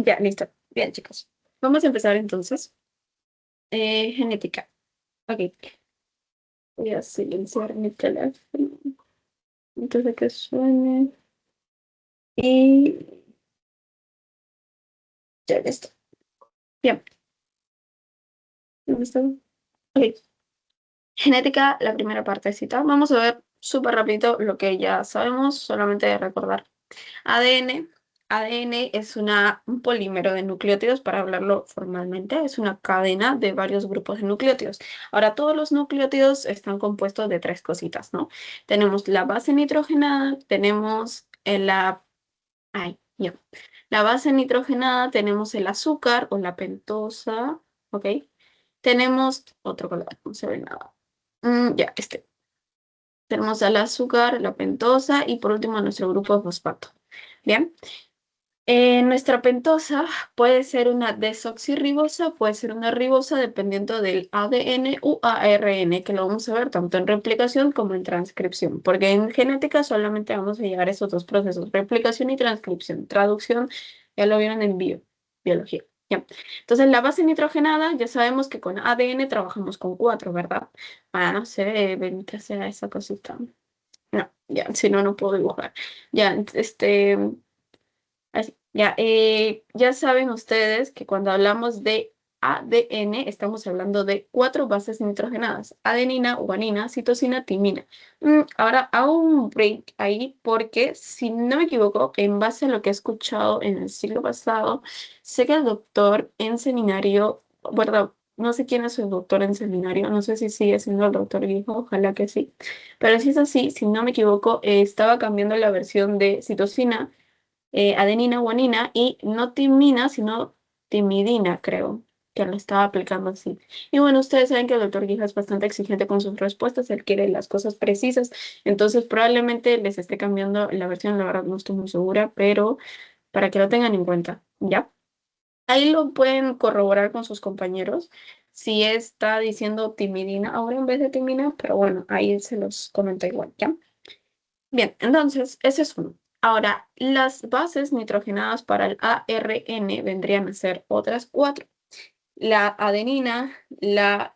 Ya, listo. Bien, chicos. Vamos a empezar entonces. Genética. Ok. Voy a silenciar mi teléfono antes de que suene. Y ya listo. Bien. ¿Dónde está? Ok. Genética, la primera partecita. Vamos a ver súper rapidito lo que ya sabemos, solamente de recordar. ADN. ADN es un polímero de nucleótidos, para hablarlo formalmente, es una cadena de varios grupos de nucleótidos. Ahora, todos los nucleótidos están compuestos de tres cositas, ¿no? Tenemos la base nitrogenada, tenemos ay, ya. La base nitrogenada, tenemos el azúcar o la pentosa, ¿ok? Tenemos otro color, no se ve nada. Ya, este. Tenemos el azúcar, la pentosa y por último nuestro grupo de fosfato. Bien. Nuestra pentosa puede ser una desoxirribosa, puede ser una ribosa, dependiendo del ADN u ARN, que lo vamos a ver tanto en replicación como en transcripción, porque en genética solamente vamos a llevar esos dos procesos, replicación y transcripción. Traducción ya lo vieron en biología. Ya. Entonces, la base nitrogenada, ya sabemos que con ADN trabajamos con 4, ¿verdad? Ah, no sé, bendita sea esa cosita. No, ya, si no, no puedo dibujar. Ya, ya, ya saben ustedes que cuando hablamos de ADN estamos hablando de 4 bases nitrogenadas: adenina, guanina, citosina, timina. Ahora hago un break ahí porque, si no me equivoco, en base a lo que he escuchado en el siglo pasado, sé que el doctor en seminario, ¿verdad? No sé quién es el doctor en seminario, no sé si sigue siendo el doctor Guijo, ojalá que sí. Pero si es así, si no me equivoco, estaba cambiando la versión de citosina, adenina, guanina y no timina, sino timidina, creo, que lo estaba aplicando así. Y bueno, ustedes saben que el doctor Guija es bastante exigente con sus respuestas, él quiere las cosas precisas, entonces probablemente les esté cambiando la versión, la verdad no estoy muy segura, pero para que lo tengan en cuenta, ¿ya? Ahí lo pueden corroborar con sus compañeros si está diciendo timidina ahora en vez de timina, pero bueno, ahí se los comento igual, ¿ya? Bien, entonces, ese es uno. Ahora, las bases nitrogenadas para el ARN vendrían a ser otras 4. La adenina, la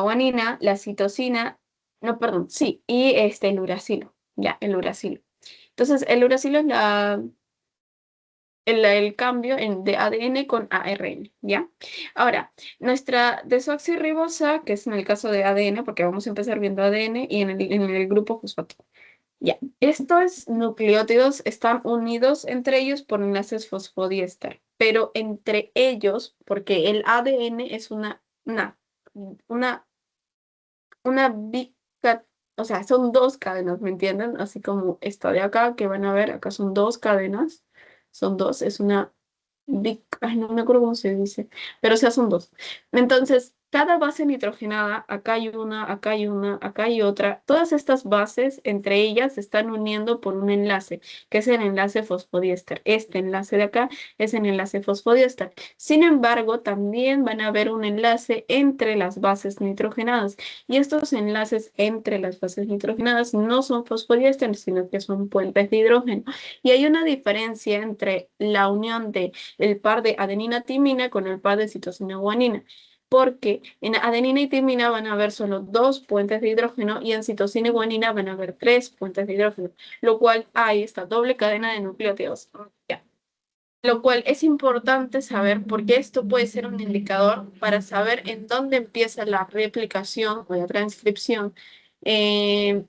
guanina, la citosina, no, perdón, sí, y el uracilo, ya, el uracilo. Entonces, el uracilo es el cambio de ADN con ARN, ¿ya? Ahora, nuestra desoxirribosa, que es en el caso de ADN, porque vamos a empezar viendo ADN, y en el grupo fosfato. Ya, estos nucleótidos están unidos entre ellos por enlaces fosfodiéster, pero entre ellos, porque el ADN es una, una o sea, son dos cadenas, ¿me entienden? Así como esta de acá, que van a ver, acá son dos cadenas, son dos, es una ay, no me acuerdo cómo se dice, pero o sea, son dos. Entonces, cada base nitrogenada, acá hay una, acá hay una, acá hay otra. Todas estas bases, entre ellas, se están uniendo por un enlace, que es el enlace fosfodiéster. Este enlace de acá es el enlace fosfodiéster. Sin embargo, también van a haber un enlace entre las bases nitrogenadas. Y estos enlaces entre las bases nitrogenadas no son fosfodiéster, sino que son puentes de hidrógeno. Y hay una diferencia entre la unión de el par de adenina-timina con el par de citosina-guanina, porque en adenina y timina van a haber solo 2 puentes de hidrógeno y en citosina y guanina van a haber 3 puentes de hidrógeno, lo cual hay esta doble cadena de nucleótidos. Ya. Lo cual es importante saber, porque esto puede ser un indicador para saber en dónde empieza la replicación o la transcripción,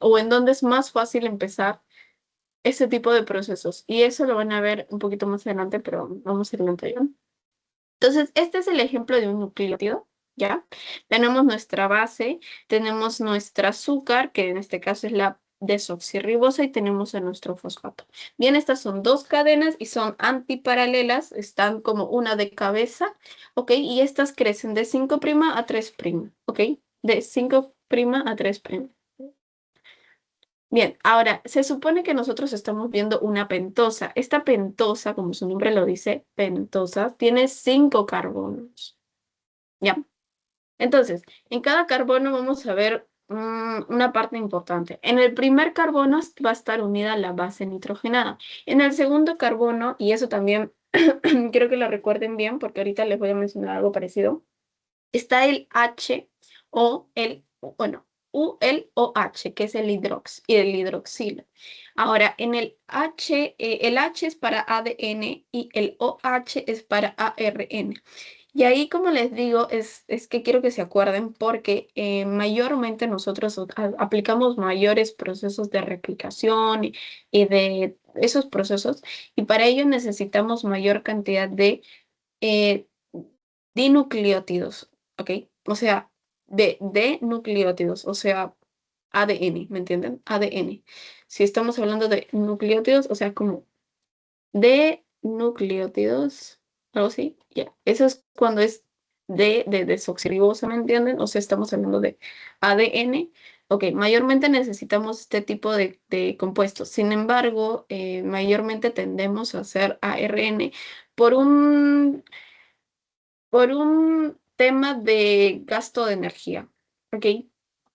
o en dónde es más fácil empezar ese tipo de procesos. Y eso lo van a ver un poquito más adelante, pero vamos a ir lento, ¿ya? Entonces, este es el ejemplo de un nucleótido, ¿ya? Tenemos nuestra base, tenemos nuestro azúcar, que en este caso es la desoxirribosa, y tenemos a nuestro fosfato. Bien, estas son dos cadenas y son antiparalelas, están como una de cabeza, ¿ok? Y estas crecen de 5' a 3', ¿ok? De 5' a 3'. Bien, ahora se supone que nosotros estamos viendo una pentosa. Esta pentosa, como su nombre lo dice, pentosa, tiene 5 carbonos. ¿Ya? Entonces, en cada carbono vamos a ver una parte importante. En el primer carbono va a estar unida la base nitrogenada. En el segundo carbono, y eso también quiero que lo recuerden bien porque ahorita les voy a mencionar algo parecido, está el H o el, bueno, U, el OH, que es el hidroxilo. Ahora, en el H es para ADN y el OH es para ARN. Y ahí, como les digo, es que quiero que se acuerden porque mayormente nosotros aplicamos mayores procesos de replicación y de esos procesos, y para ello necesitamos mayor cantidad de eh, dinucleótidos, ¿ok? O sea, de nucleótidos, o sea, ADN, ¿me entienden? ADN. Si estamos hablando de nucleótidos, o sea, como de nucleótidos, algo así, ya. Eso es cuando es de desoxirribosa, ¿me entienden? O sea, estamos hablando de ADN. Ok, mayormente necesitamos este tipo de compuestos. Sin embargo, mayormente tendemos a hacer ARN por un, por un tema de gasto de energía. ¿Ok?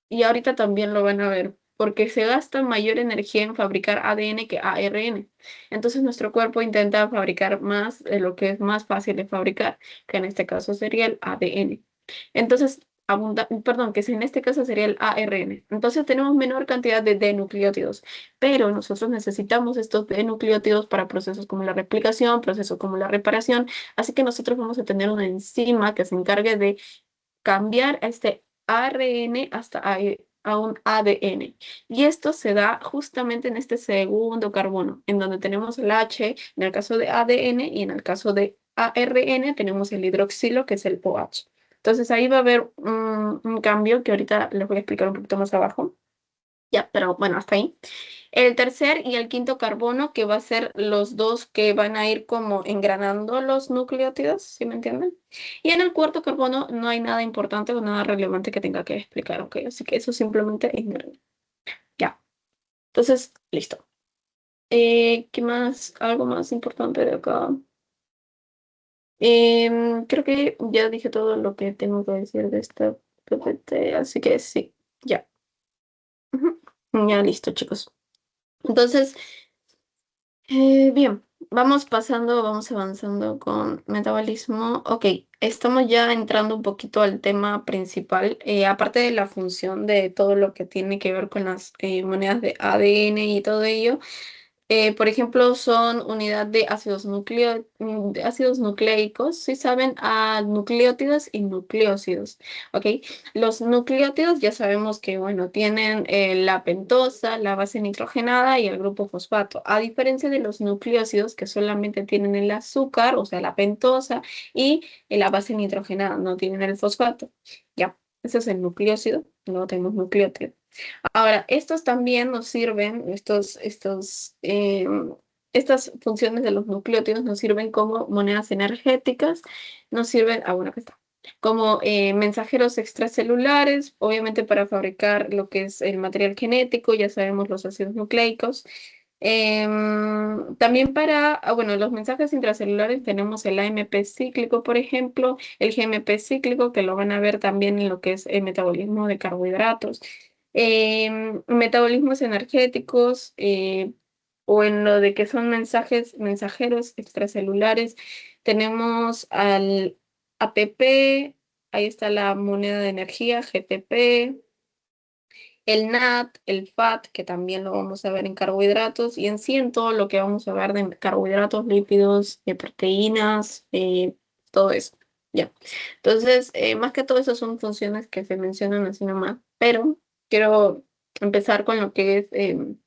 Y ahorita también lo van a ver, porque se gasta mayor energía en fabricar ADN que ARN. Entonces nuestro cuerpo intenta fabricar más de lo que es más fácil de fabricar, que en este caso sería el ADN. Entonces, perdón, que en este caso sería el ARN. Entonces tenemos menor cantidad de D-nucleótidos, pero nosotros necesitamos estos D-nucleótidos para procesos como la replicación, procesos como la reparación. Así que nosotros vamos a tener una enzima que se encargue de cambiar este ARN hasta a un ADN. Y esto se da justamente en este segundo carbono, en donde tenemos el H en el caso de ADN y en el caso de ARN tenemos el hidroxilo, que es el OH. Entonces ahí va a haber un cambio que ahorita les voy a explicar un poquito más abajo. Ya, pero bueno, hasta ahí. El tercer y el quinto carbono, que va a ser los dos que van a ir como engranando los nucleótidos, ¿sí me entienden? Y en el cuarto carbono no hay nada importante o nada relevante que tenga que explicar, ¿ok? Así que eso simplemente ignórenlo. Ya, entonces, listo. ¿Qué más? ¿Algo más importante de acá? Creo que ya dije todo lo que tengo que decir de esta PPT, así que sí, ya. Ujú. Ya listo, chicos. Entonces, bien, vamos pasando, vamos avanzando con metabolismo. Ok, estamos ya entrando un poquito al tema principal. Aparte de la función de todo lo que tiene que ver con las monedas de ADN y todo ello, por ejemplo, son unidad de de ácidos nucleicos, si saben, a nucleótidos y nucleósidos, ¿ok? Los nucleótidos ya sabemos que, bueno, tienen la pentosa, la base nitrogenada y el grupo fosfato, a diferencia de los nucleósidos que solamente tienen el azúcar, o sea, la pentosa y la base nitrogenada, no tienen el fosfato, ¿ya? Ese es el nucleósido, luego tenemos nucleótido. Ahora, estos también nos sirven, estas funciones de los nucleótidos nos sirven como monedas energéticas, nos sirven, bueno, acá está, como mensajeros extracelulares, obviamente para fabricar lo que es el material genético, ya sabemos los ácidos nucleicos. También para, bueno, los mensajes intracelulares tenemos el AMP cíclico, por ejemplo, el GMP cíclico, que lo van a ver también en lo que es el metabolismo de carbohidratos. Metabolismos energéticos, o en lo de que son mensajeros extracelulares, tenemos al ATP, ahí está la moneda de energía, GTP, el NAT, el FAT, que también lo vamos a ver en carbohidratos, y en sí en todo lo que vamos a ver de carbohidratos, lípidos, proteínas, todo eso. Ya. Entonces, más que todo eso son funciones que se mencionan así nomás, pero quiero empezar con lo que es el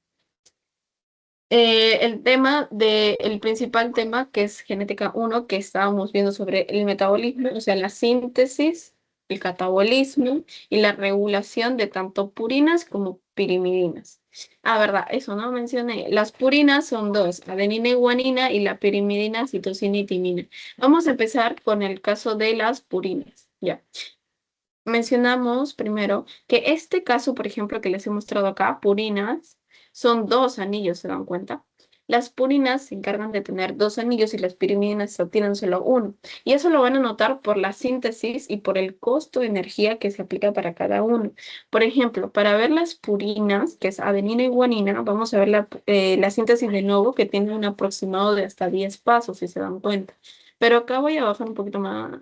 principal tema, que es genética uno, que estábamos viendo sobre el metabolismo, o sea, la síntesis, el catabolismo y la regulación de tanto purinas como pirimidinas. Ah, verdad, eso no mencioné. Las purinas son dos, adenina y guanina, y la pirimidina, citosina y timina. Vamos a empezar con el caso de las purinas. Ya. Mencionamos primero que este caso, por ejemplo, que les he mostrado acá, purinas, son dos anillos, ¿se dan cuenta? Las purinas se encargan de tener dos anillos y las pirimidinas tienen solo uno. Y eso lo van a notar por la síntesis y por el costo de energía que se aplica para cada uno. Por ejemplo, para ver las purinas, que es adenina y guanina, vamos a ver la síntesis de nuevo que tiene un aproximado de hasta 10 pasos, si se dan cuenta. Pero acá voy a bajar un poquito más.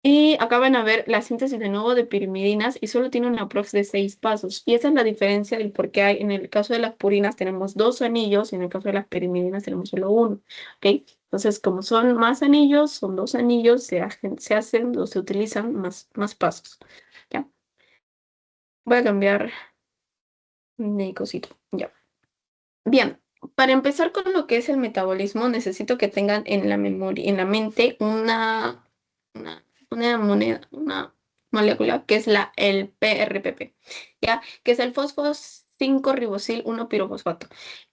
Y acá van a ver la síntesis de nuevo de pirimidinas y solo tiene una aprox de 6 pasos. Y esa es la diferencia del por qué hay. En el caso de las purinas tenemos dos anillos y en el caso de las pirimidinas tenemos solo uno. ¿Ok? Entonces, como son más anillos, son dos anillos, se hacen o se utilizan más pasos. ¿Ya? Voy a cambiar de cosito. Ya. Bien, para empezar con lo que es el metabolismo, necesito que tengan en la memoria, en la mente una moneda, una molécula que es el PRPP, ¿ya? Que es el fosfo 5 ribosil 1 pirofosfato.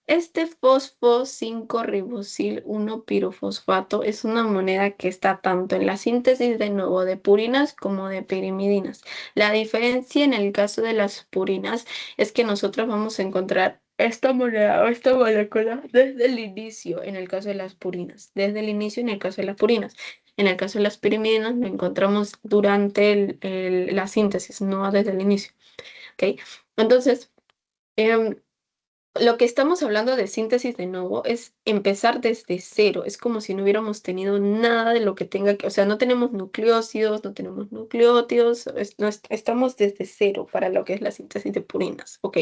Este fosfo 5 ribosil 1 pirofosfato es una moneda que está tanto en la síntesis de nuevo de purinas como de pirimidinas. La diferencia en el caso de las purinas es que nosotros vamos a encontrar esta moneda o esta molécula desde el inicio en el caso de las purinas, desde el inicio en el caso de las purinas. En el caso de las pirimidinas lo encontramos durante la síntesis, no desde el inicio. ¿Ok? Entonces, em, lo que estamos hablando de síntesis de nuevo es empezar desde cero. Es como si no hubiéramos tenido nada de lo que tenga que, o sea, no tenemos nucleósidos, no tenemos nucleótidos, estamos desde cero para lo que es la síntesis de purinas, ¿ok?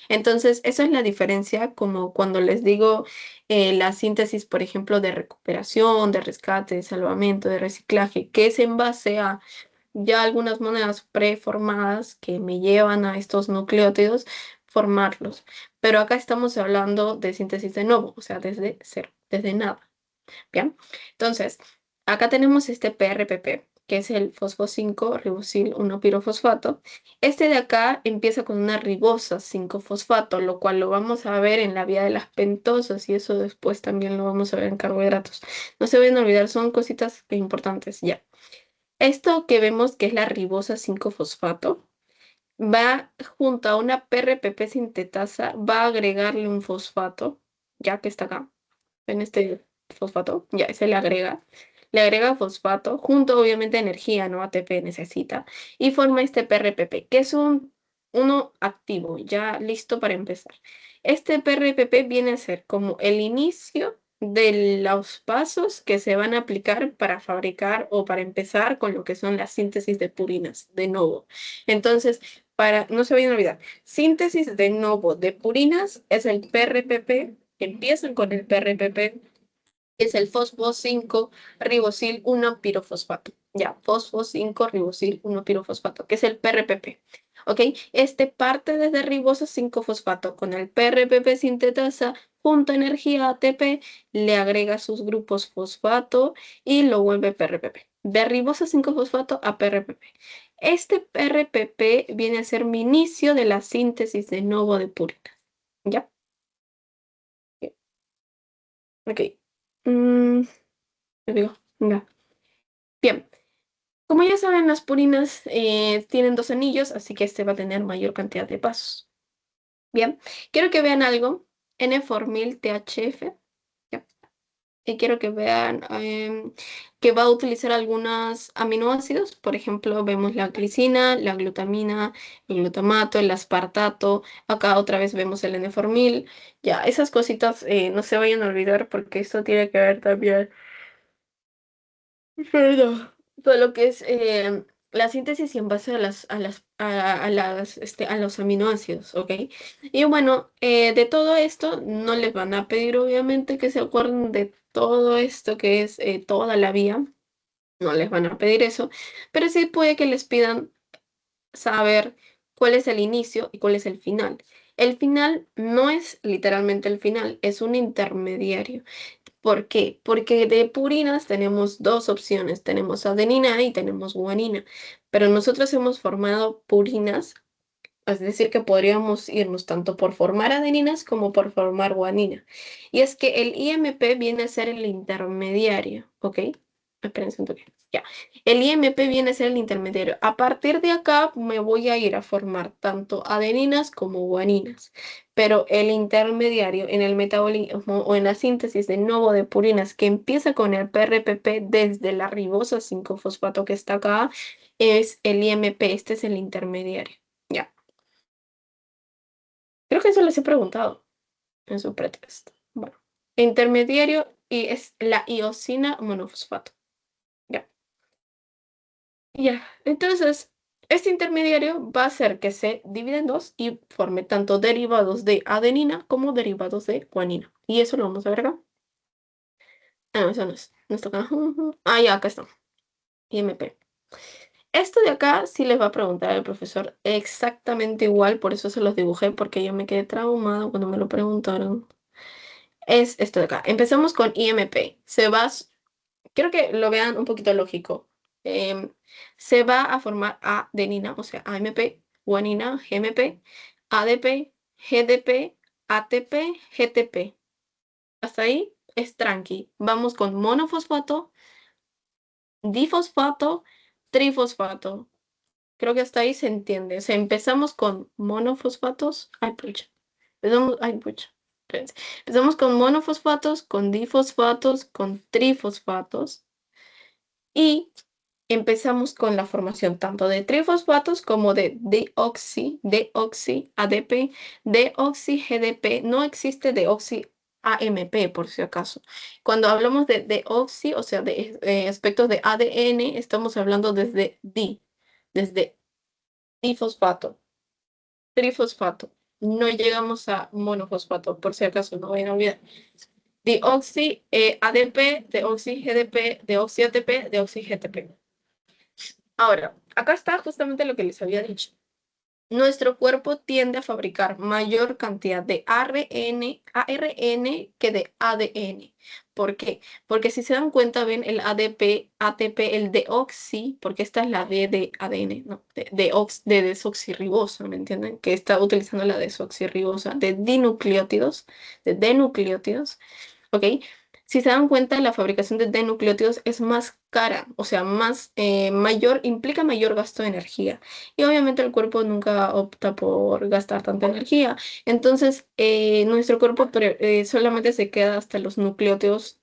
Entonces, esa es la diferencia como cuando les digo la síntesis, por ejemplo, de recuperación, de rescate, de salvamento, de reciclaje, que es en base a ya algunas monedas preformadas que me llevan a estos nucleótidos, formarlos. Pero acá estamos hablando de síntesis de nuevo, o sea, desde cero, desde nada. Bien, entonces, acá tenemos este PRPP, que es el fosfo 5 ribosil 1 pirofosfato. Este de acá empieza con una ribosa 5 fosfato, lo cual lo vamos a ver en la vía de las pentosas y eso después también lo vamos a ver en carbohidratos. No se vayan a olvidar, son cositas importantes ya. Esto que vemos que es la ribosa 5-fosfato va junto a una PRPP sintetasa, va a agregarle un fosfato, ya que está acá, en este fosfato, ya se le agrega fosfato, junto obviamente a energía, ¿no? ATP necesita, y forma este PRPP, que es uno activo, ya listo para empezar. Este PRPP viene a ser como el inicio de los pasos que se van a aplicar para fabricar o para empezar con lo que son las síntesis de purinas, de nuevo. Entonces, no se vayan a olvidar, síntesis de nuevo de purinas es el PRPP, empiezan con el PRPP, es el fosfo 5 ribosil 1 pirofosfato. Ya, fosfo 5 ribosil 1 pirofosfato, que es el PRPP. ¿Ok? Este parte desde ribosa 5 fosfato con el PRPP sintetasa junto a energía ATP, le agrega sus grupos fosfato y lo vuelve PRPP. De ribosa 5 fosfato a PRPP. Este PRPP viene a ser mi inicio de la síntesis de nuevo de purinas. ¿Ya? Ok. Mm, te digo, ya. Bien, como ya saben, las purinas tienen dos anillos, así que este va a tener mayor cantidad de pasos. Bien, quiero que vean algo, N-formil THF, ya. Y quiero que vean que va a utilizar algunos aminoácidos, por ejemplo, vemos la glicina, la glutamina, el glutamato, el aspartato, acá otra vez vemos el N-formil, ya, esas cositas no se vayan a olvidar porque esto tiene que ver también. Perdón. Todo lo que es la síntesis y en base a los aminoácidos, ¿ok? Y bueno, de todo esto no les van a pedir obviamente que se acuerden de todo esto que es toda la vía, no les van a pedir eso, pero sí puede que les pidan saber cuál es el inicio y cuál es el final. El final no es literalmente el final, es un intermediario. ¿Por qué? Porque de purinas tenemos dos opciones, tenemos adenina y tenemos guanina, pero nosotros hemos formado purinas, es decir, que podríamos irnos tanto por formar adeninas como por formar guanina. Y es que el IMP viene a ser el intermediario, ¿ok? Espérense un toque. Ya. El IMP viene a ser el intermediario. A partir de acá me voy a ir a formar tanto adeninas como guaninas. Pero el intermediario en el metabolismo o en la síntesis de nuevo de purinas que empieza con el PRPP desde la ribosa 5-fosfato que está acá es el IMP. Este es el intermediario. Ya. Creo que eso les he preguntado en su pretest. Bueno. Intermediario y es la iosina monofosfato. Ya. Ya, entonces, este intermediario va a hacer que se divida en dos y forme tanto derivados de adenina como derivados de guanina. Y eso lo vamos a ver acá. Ah, no, eso no es. Nos toca. Ah, ya, acá está. IMP. Esto de acá sí les va a preguntar el profesor exactamente igual, por eso se los dibujé, porque yo me quedé traumado cuando me lo preguntaron. Es esto de acá. Empezamos con IMP. Quiero que lo vean un poquito lógico. Em, Se va a formar adenina, o sea, AMP, guanina, GMP, ADP, GDP, ATP, GTP. Hasta ahí es tranqui. Vamos con monofosfato, difosfato, trifosfato. Creo que hasta ahí se entiende. O sea, empezamos con monofosfatos. Ay, pucha. Ay, pucha. Espérense. Empezamos con monofosfatos, con difosfatos, con trifosfatos. Y empezamos con la formación tanto de trifosfatos como de deoxi, ADP, deoxi, GDP. No existe deoxi AMP, por si acaso. Cuando hablamos de deoxi, o sea, de aspectos de ADN, estamos hablando desde difosfato, trifosfato. No llegamos a monofosfato, por si acaso, no vayan a olvidar. Deoxi ADP, deoxi GDP, deoxi ATP, deoxi GTP. Ahora, acá está justamente lo que les había dicho. Nuestro cuerpo tiende a fabricar mayor cantidad de ARN que de ADN. ¿Por qué? Porque si se dan cuenta, ven el ADP, ATP, el deoxi, porque esta es la D de ADN, ¿no? De desoxirribosa, ¿me entienden? Que está utilizando la desoxirribosa de dinucleótidos. ¿Ok? Si se dan cuenta, la fabricación de nucleótidos es más cara, o sea, mayor, implica mayor gasto de energía. Y obviamente el cuerpo nunca opta por gastar tanta energía. Entonces, nuestro cuerpo solamente se queda hasta los nucleótidos,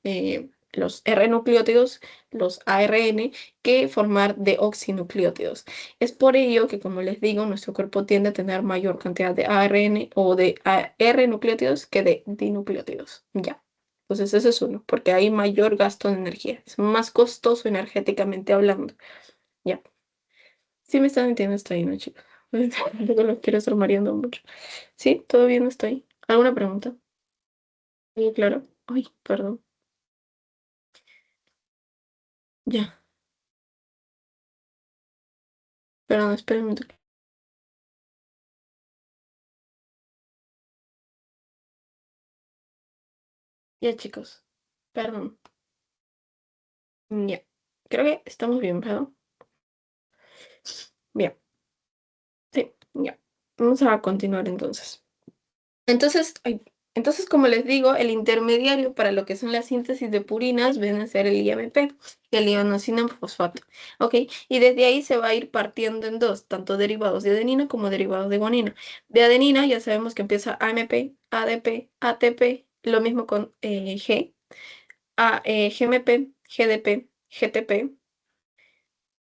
los R-nucleótidos, los ARN, que formar deoxinucleótidos. Es por ello que, como les digo, nuestro cuerpo tiende a tener mayor cantidad de ARN o de R-nucleótidos que de dinucleótidos. Ya. Entonces ese es uno, porque hay mayor gasto de energía. Es más costoso energéticamente hablando. Ya. Sí me están entendiendo, estoy, ¿no, chicos? Tampoco los quiero estar mareando mucho. Sí, todo bien, estoy. ¿Alguna pregunta? Sí, claro. Ay, perdón. Ya. Perdón, espérenme un toque. Ya, chicos. Perdón. Ya. Creo que estamos bien, perdón. Bien. Sí, ya. Vamos a continuar entonces. Entonces, como les digo, el intermediario para lo que son las síntesis de purinas viene a ser el IMP, el inosina fosfato. ¿Ok? Y desde ahí se va a ir partiendo en dos, tanto derivados de adenina como derivados de guanina. De adenina ya sabemos que empieza AMP, ADP, ATP, lo mismo con GMP, GDP, GTP.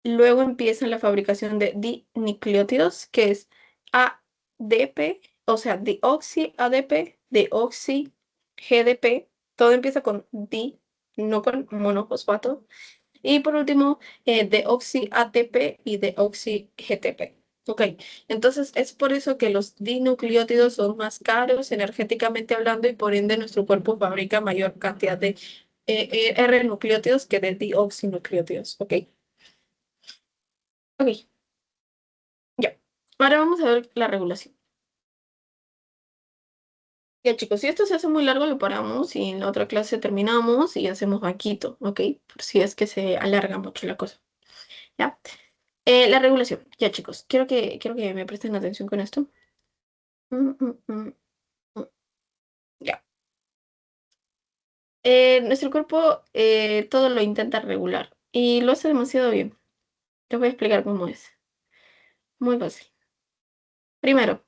Luego empieza la fabricación de dinucleótidos, que es ADP, o sea, deoxi-ADP, deoxi-GDP. Todo empieza con no con monofosfato. Y por último, deoxi-ATP y deoxi-GTP. Ok, entonces es por eso que los dinucleótidos son más caros energéticamente hablando y por ende nuestro cuerpo fabrica mayor cantidad de R-nucleótidos que de deoxinucleótidos. Ok, ok. Ya. Ahora vamos a ver la regulación. Ya, chicos, si esto se hace muy largo, lo paramos y en la otra clase terminamos y hacemos banquito, ¿ok? Por si es que se alarga mucho la cosa. ¿Ya? La regulación. Ya, chicos, quiero que me presten atención con esto. Mm, mm, mm, mm. Ya. Nuestro cuerpo todo lo intenta regular y lo hace demasiado bien. Te voy a explicar cómo es. Muy fácil. Primero,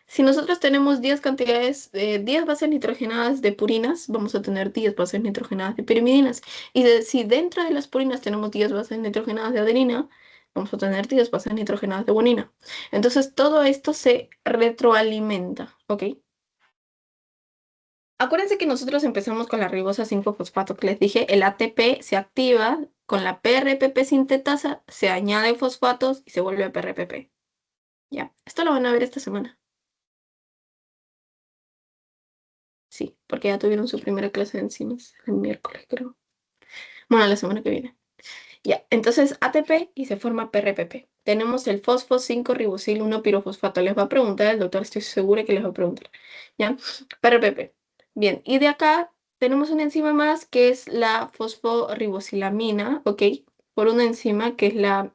si nosotros tenemos 10 cantidades, 10 bases nitrogenadas de purinas, vamos a tener 10 bases nitrogenadas de pirimidinas. Y si dentro de las purinas tenemos 10 bases nitrogenadas de adenina, vamos a tener 10 bases nitrogenadas de guanina. Entonces todo esto se retroalimenta, ¿ok? Acuérdense que nosotros empezamos con la ribosa 5-fosfato que les dije, el ATP se activa con la PRPP sintetasa, se añade fosfatos y se vuelve a PRPP. Ya, esto lo van a ver esta semana. Sí, porque ya tuvieron su primera clase de enzimas el miércoles, creo. Bueno, la semana que viene. Ya, entonces ATP y se forma PRPP. Tenemos el fosfo 5 ribosil 1 pirofosfato. Les va a preguntar el doctor, estoy segura que les va a preguntar. ¿Ya? PRPP. Bien, y de acá tenemos una enzima más que es la fosforibosilamina, ¿ok? Por una enzima que es la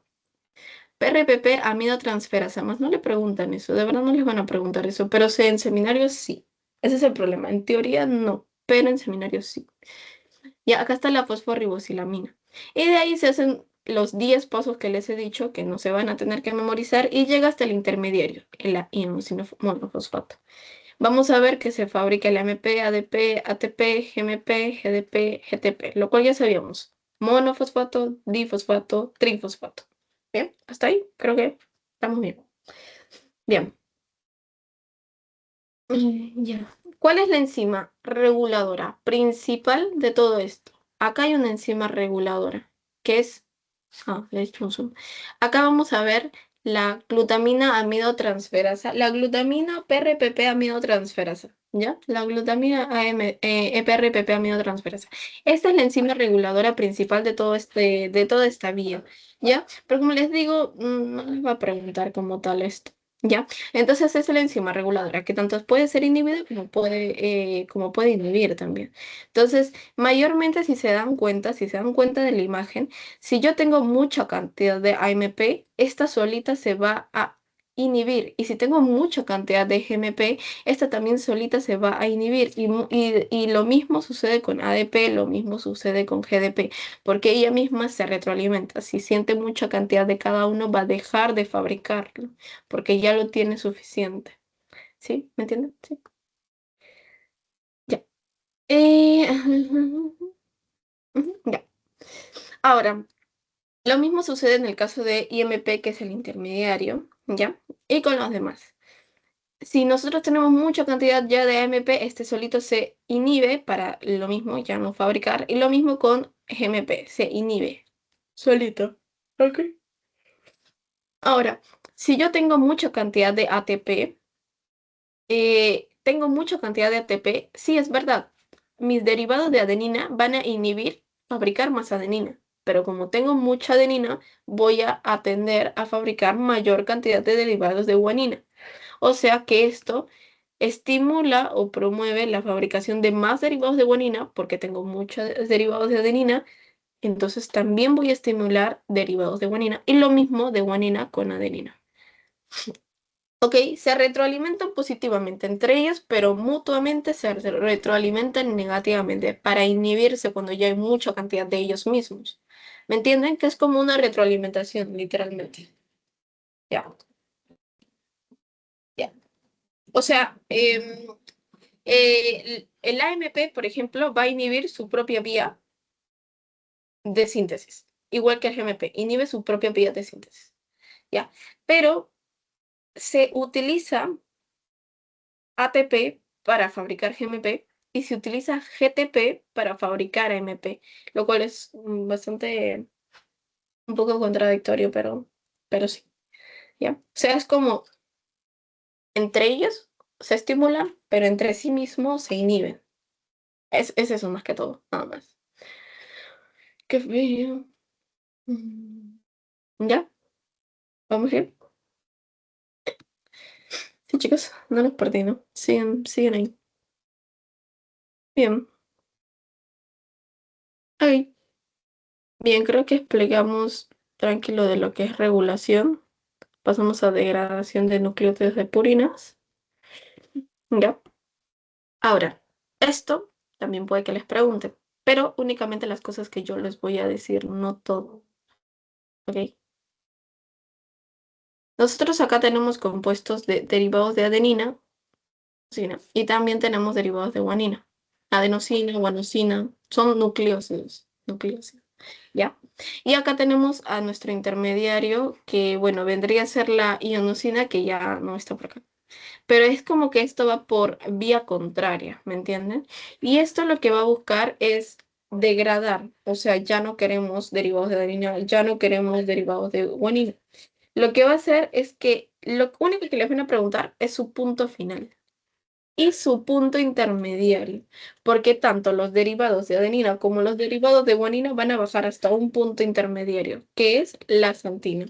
PRPP amidotransferasa. Más no le preguntan eso, de verdad no les van a preguntar eso, pero en seminarios sí. Ese es el problema. En teoría no, pero en seminarios sí. Ya, acá está la fosforibosilamina. Y de ahí se hacen los 10 pasos que les he dicho que no se van a tener que memorizar y llega hasta el intermediario, el monofosfato. Vamos a ver que se fabrica el AMP, ADP, ATP, GMP, GDP, GTP, lo cual ya sabíamos. Monofosfato, difosfato, trifosfato. Bien, hasta ahí creo que estamos bien. Bien. Ya. ¿Cuál es la enzima reguladora principal de todo esto? Acá hay una enzima reguladora, que es... Ah, le he hecho un zoom. Acá vamos a ver la glutamina amidotransferasa, la glutamina PRPP amidotransferasa, ¿ya? La glutamina PRPP amidotransferasa. Esta es la enzima reguladora principal de toda esta vía, ¿ya? Pero como les digo, no les va a preguntar como tal esto. ¿Ya? Entonces es la enzima reguladora que tanto puede ser inhibida como puede inhibir también. Entonces, mayormente si se dan cuenta de la imagen, si yo tengo mucha cantidad de AMP, esta solita se va a inhibir. Y si tengo mucha cantidad de GMP, esta también solita se va a inhibir. Y lo mismo sucede con ADP, lo mismo sucede con GDP, porque ella misma se retroalimenta. Si siente mucha cantidad de cada uno, va a dejar de fabricarlo, porque ya lo tiene suficiente. ¿Sí? ¿Me entienden? Sí. Ya. Eh, ya. Ahora, lo mismo sucede en el caso de IMP, que es el intermediario, ¿ya? Y con los demás. Si nosotros tenemos mucha cantidad ya de AMP, este solito se inhibe para lo mismo, ya no fabricar. Y lo mismo con GMP, se inhibe solito. Ok. Ahora, si yo tengo mucha cantidad de ATP, tengo mucha cantidad de ATP, sí es verdad, mis derivados de adenina van a inhibir fabricar más adenina, pero como tengo mucha adenina, voy a atender a fabricar mayor cantidad de derivados de guanina. O sea que esto estimula o promueve la fabricación de más derivados de guanina, porque tengo muchos derivados de adenina, entonces también voy a estimular derivados de guanina, y lo mismo de guanina con adenina. ¿Ok? Se retroalimentan positivamente entre ellos, pero mutuamente se retroalimentan negativamente para inhibirse cuando ya hay mucha cantidad de ellos mismos. ¿Me entienden? Que es como una retroalimentación, literalmente. Ya, ya. O sea, el AMP, por ejemplo, va a inhibir su propia vía de síntesis, igual que el GMP, inhibe su propia vía de síntesis. ¿Ya? Pero se utiliza ATP para fabricar GMP y se utiliza GTP para fabricar AMP, lo cual es bastante, un poco contradictorio, pero sí, ¿ya? O sea, es como entre ellos se estimulan, pero entre sí mismos se inhiben. Es eso más que todo, nada más. Qué feo. Mm, ¿Ya? ¿Vamos bien? Sí, chicos, no los perdí, ¿no? Siguen ahí. Bien. Ahí. Bien, creo que explicamos tranquilo de lo que es regulación. Pasamos a degradación de nucleótidos de purinas. Ya. Ahora, esto también puede que les pregunten, pero únicamente las cosas que yo les voy a decir, no todo, ¿ok? Nosotros acá tenemos compuestos de derivados de adenina, cina, y también tenemos derivados de guanina. Adenosina, guanosina, son nucleósidos, nucleósidos, ¿ya? Y acá tenemos a nuestro intermediario, que, bueno, vendría a ser la inosina, que ya no está por acá. Pero es como que esto va por vía contraria, ¿me entienden? Y esto lo que va a buscar es degradar, o sea, ya no queremos derivados de adenina, ya no queremos derivados de guanina. Lo que va a hacer es que lo único que les van a preguntar es su punto final y su punto intermediario, porque tanto los derivados de adenina como los derivados de guanina van a bajar hasta un punto intermediario, que es la santina.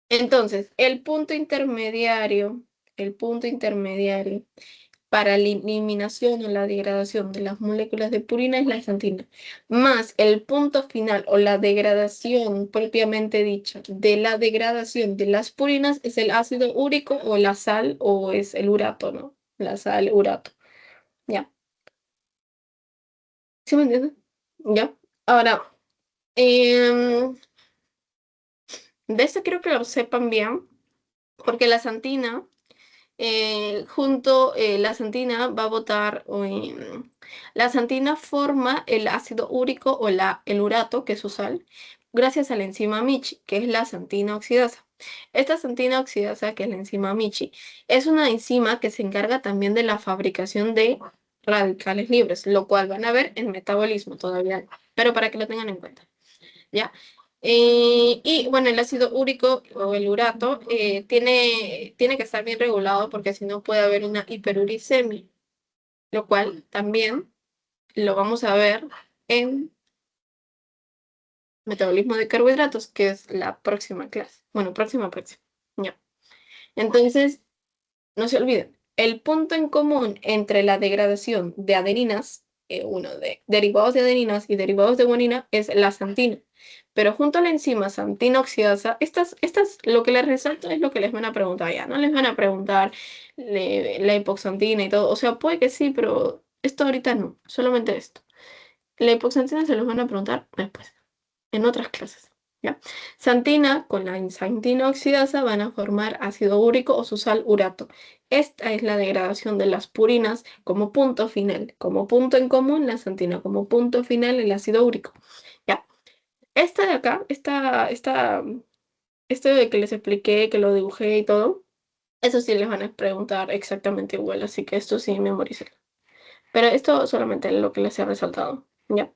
Entonces, el punto intermediario para la eliminación o la degradación de las moléculas de purina es la santina, más el punto final o la degradación propiamente dicha de la degradación de las purinas es el ácido úrico o la sal o es el urato, ¿no? La sal, urato, ¿ya? ¿Sí me entiendes? ¿Ya? Ahora, em, de esto quiero que lo sepan bien, porque la santina la santina va a botar, la santina forma el ácido úrico o el urato, que es su sal, gracias a la enzima Michi, que es la santina oxidasa. Esta santina oxidasa, que es la enzima Michi, es una enzima que se encarga también de la fabricación de radicales libres, lo cual van a ver en metabolismo todavía, pero para que lo tengan en cuenta. ¿Ya? Y bueno, el ácido úrico o el urato tiene que estar bien regulado porque si no puede haber una hiperuricemia, lo cual también lo vamos a ver en metabolismo de carbohidratos, que es la próxima clase. Bueno, próxima. Ya. Entonces, no se olviden, el punto en común entre la degradación de adeninas, uno de derivados de adeninas y derivados de guanina, es la santina. Pero junto a la enzima santina oxidasa, lo que les resalto es lo que les van a preguntar ya. No les van a preguntar la hipoxantina y todo. O sea, puede que sí, pero esto ahorita no. Solamente esto. La hipoxantina se los van a preguntar después en otras clases. ¿Ya? Santina con la santina oxidasa van a formar ácido úrico o su sal urato. Esta es la degradación de las purinas como punto final. Como punto en común, la santina. Como punto final, el ácido úrico. ¿Ya? Esta de acá, esto de que les expliqué, que lo dibujé y todo, eso sí les van a preguntar exactamente igual, así que esto sí memorícenlo. Pero esto solamente es lo que les he resaltado. ¿Ya?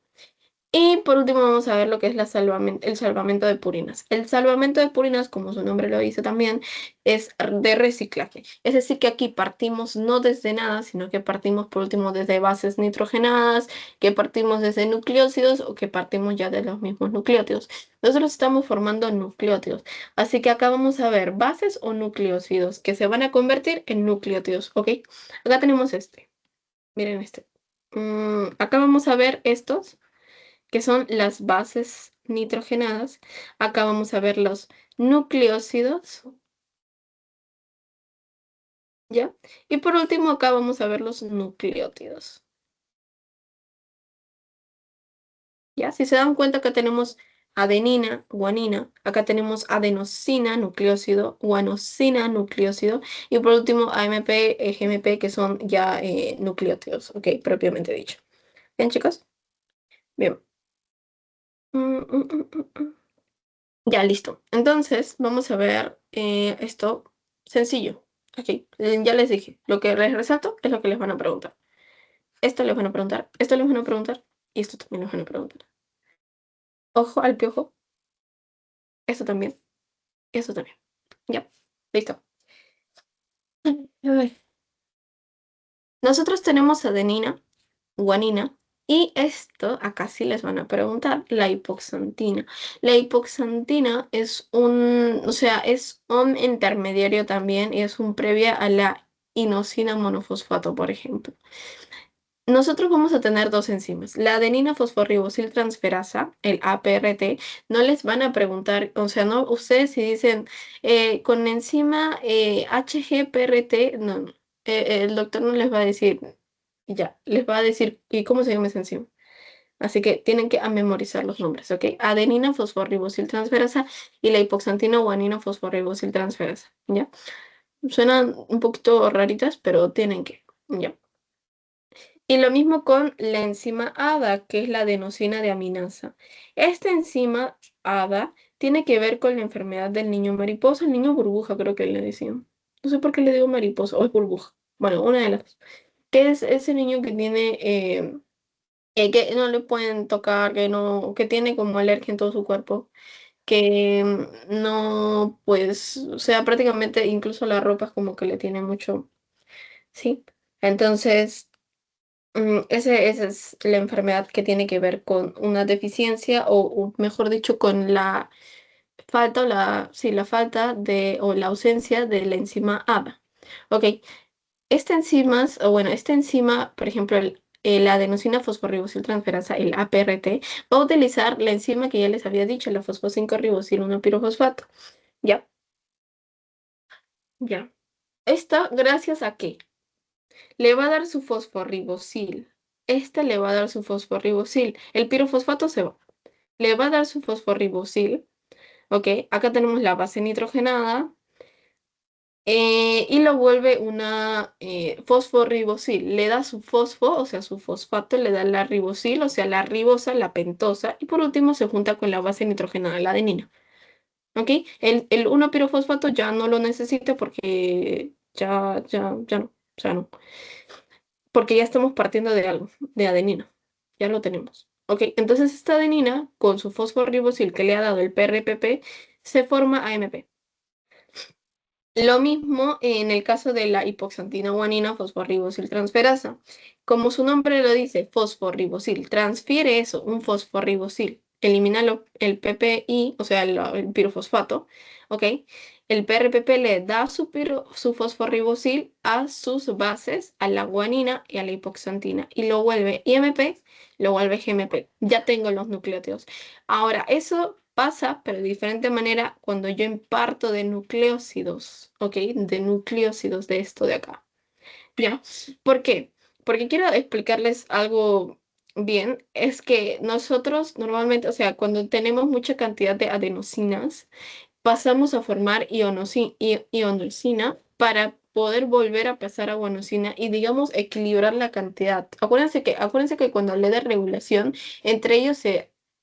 Y por último vamos a ver lo que es el salvamento de purinas. El salvamento de purinas, como su nombre lo dice también, es de reciclaje. Es decir, que aquí partimos no desde nada, sino que partimos por último desde bases nitrogenadas, que partimos desde nucleósidos o que partimos ya de los mismos nucleótidos. Nosotros estamos formando nucleótidos. Así que acá vamos a ver bases o nucleósidos que se van a convertir en nucleótidos. ¿Ok? Acá tenemos este. Miren este. Acá vamos a ver estos que son las bases nitrogenadas. Acá vamos a ver los nucleósidos, ¿ya? Y por último, acá vamos a ver los nucleótidos, ¿ya? Si se dan cuenta, acá tenemos adenina, guanina, acá tenemos adenosina, nucleósido, guanosina, nucleósido, y por último, AMP, GMP, que son ya nucleótidos, ¿ok? Propiamente dicho. ¿Bien, chicos? Bien. Mm, mm, mm, mm, mm. Ya, listo. Entonces, vamos a ver esto sencillo. Aquí, ya les dije, lo que les resalto es lo que les van a preguntar. Esto les van a preguntar, esto les van a preguntar y esto también les van a preguntar. Ojo al piojo, esto también, esto también. Ya, listo. A ver. Nosotros tenemos adenina, guanina y esto acá sí les van a preguntar, la hipoxantina. La hipoxantina es o sea, es un intermediario también y es un previa a la inosina monofosfato, por ejemplo. Nosotros vamos a tener dos enzimas. La adenina fosforribosiltransferasa, el APRT, no les van a preguntar, o sea, no, ustedes si dicen con enzima HGPRT, no, no, el doctor no les va a decir Y ya, les va a decir, ¿y cómo se llama esa enzima? Así que tienen que memorizar los nombres, ¿ok? Adenina fosforribosil transferasa y la hipoxantina guanina fosforribosil transferasa, ¿ya? Suenan un poquito raritas, pero tienen que, ¿ya? Y lo mismo con la enzima ADA, que es la adenosina deaminasa. Esta enzima ADA tiene que ver con la enfermedad del niño mariposa, el niño burbuja, creo que le decían. No sé por qué le digo mariposa o es burbuja. Bueno, una de las dos. Que es ese niño que tiene, que no le pueden tocar, que no, que tiene como alergia en todo su cuerpo, que no, pues, o sea, prácticamente incluso la ropa es como que le tiene mucho, ¿sí? Entonces, esa es la enfermedad que tiene que ver con una deficiencia o mejor dicho, con la falta o sí, la falta de o la ausencia de la enzima ADA. Ok, esta enzima, por ejemplo, la adenosina fosforribosiltransferasa, el APRT, va a utilizar la enzima que ya les había dicho, la fosfo-5-ribosil 1-pirofosfato. Ya, ya. Esta, gracias a qué le va a dar su fosforribosil. Esta le va a dar su fosforribosil. El pirofosfato se va. Le va a dar su fosforribosil. ¿Ok? Acá tenemos la base nitrogenada. Y lo vuelve una fosforribosil. Le da su fosfo, o sea, su fosfato, le da la ribosil, o sea, la ribosa, la pentosa. Y por último se junta con la base nitrogenada, la adenina. ¿Ok? El 1-pirofosfato ya no lo necesita porque ya no. O sea, no. Porque ya estamos partiendo de algo, de adenina. Ya lo tenemos. Ok, entonces esta adenina, con su fosforribosil que le ha dado el PRPP, se forma AMP. Lo mismo en el caso de la hipoxantina guanina fosforribosil transferasa. Como su nombre lo dice, fosforribosil, transfiere eso, un fosforribosil, elimina el PPI, o sea, el pirofosfato, ¿ok? El PRPP le da su fosforribosil a sus bases, a la guanina y a la hipoxantina, y lo vuelve IMP, lo vuelve GMP. Ya tengo los nucleótidos. Ahora, eso pasa, pero de diferente manera, cuando yo imparto de nucleócidos, ¿ok? De nucleócidos de esto de acá. ¿Ya? ¿Por qué? Porque quiero explicarles algo bien. Es que nosotros normalmente, o sea, cuando tenemos mucha cantidad de adenosinas, pasamos a formar ionosina para poder volver a pasar a guanosina y, digamos, equilibrar la cantidad. Acuérdense que cuando hablé de regulación, entre ellos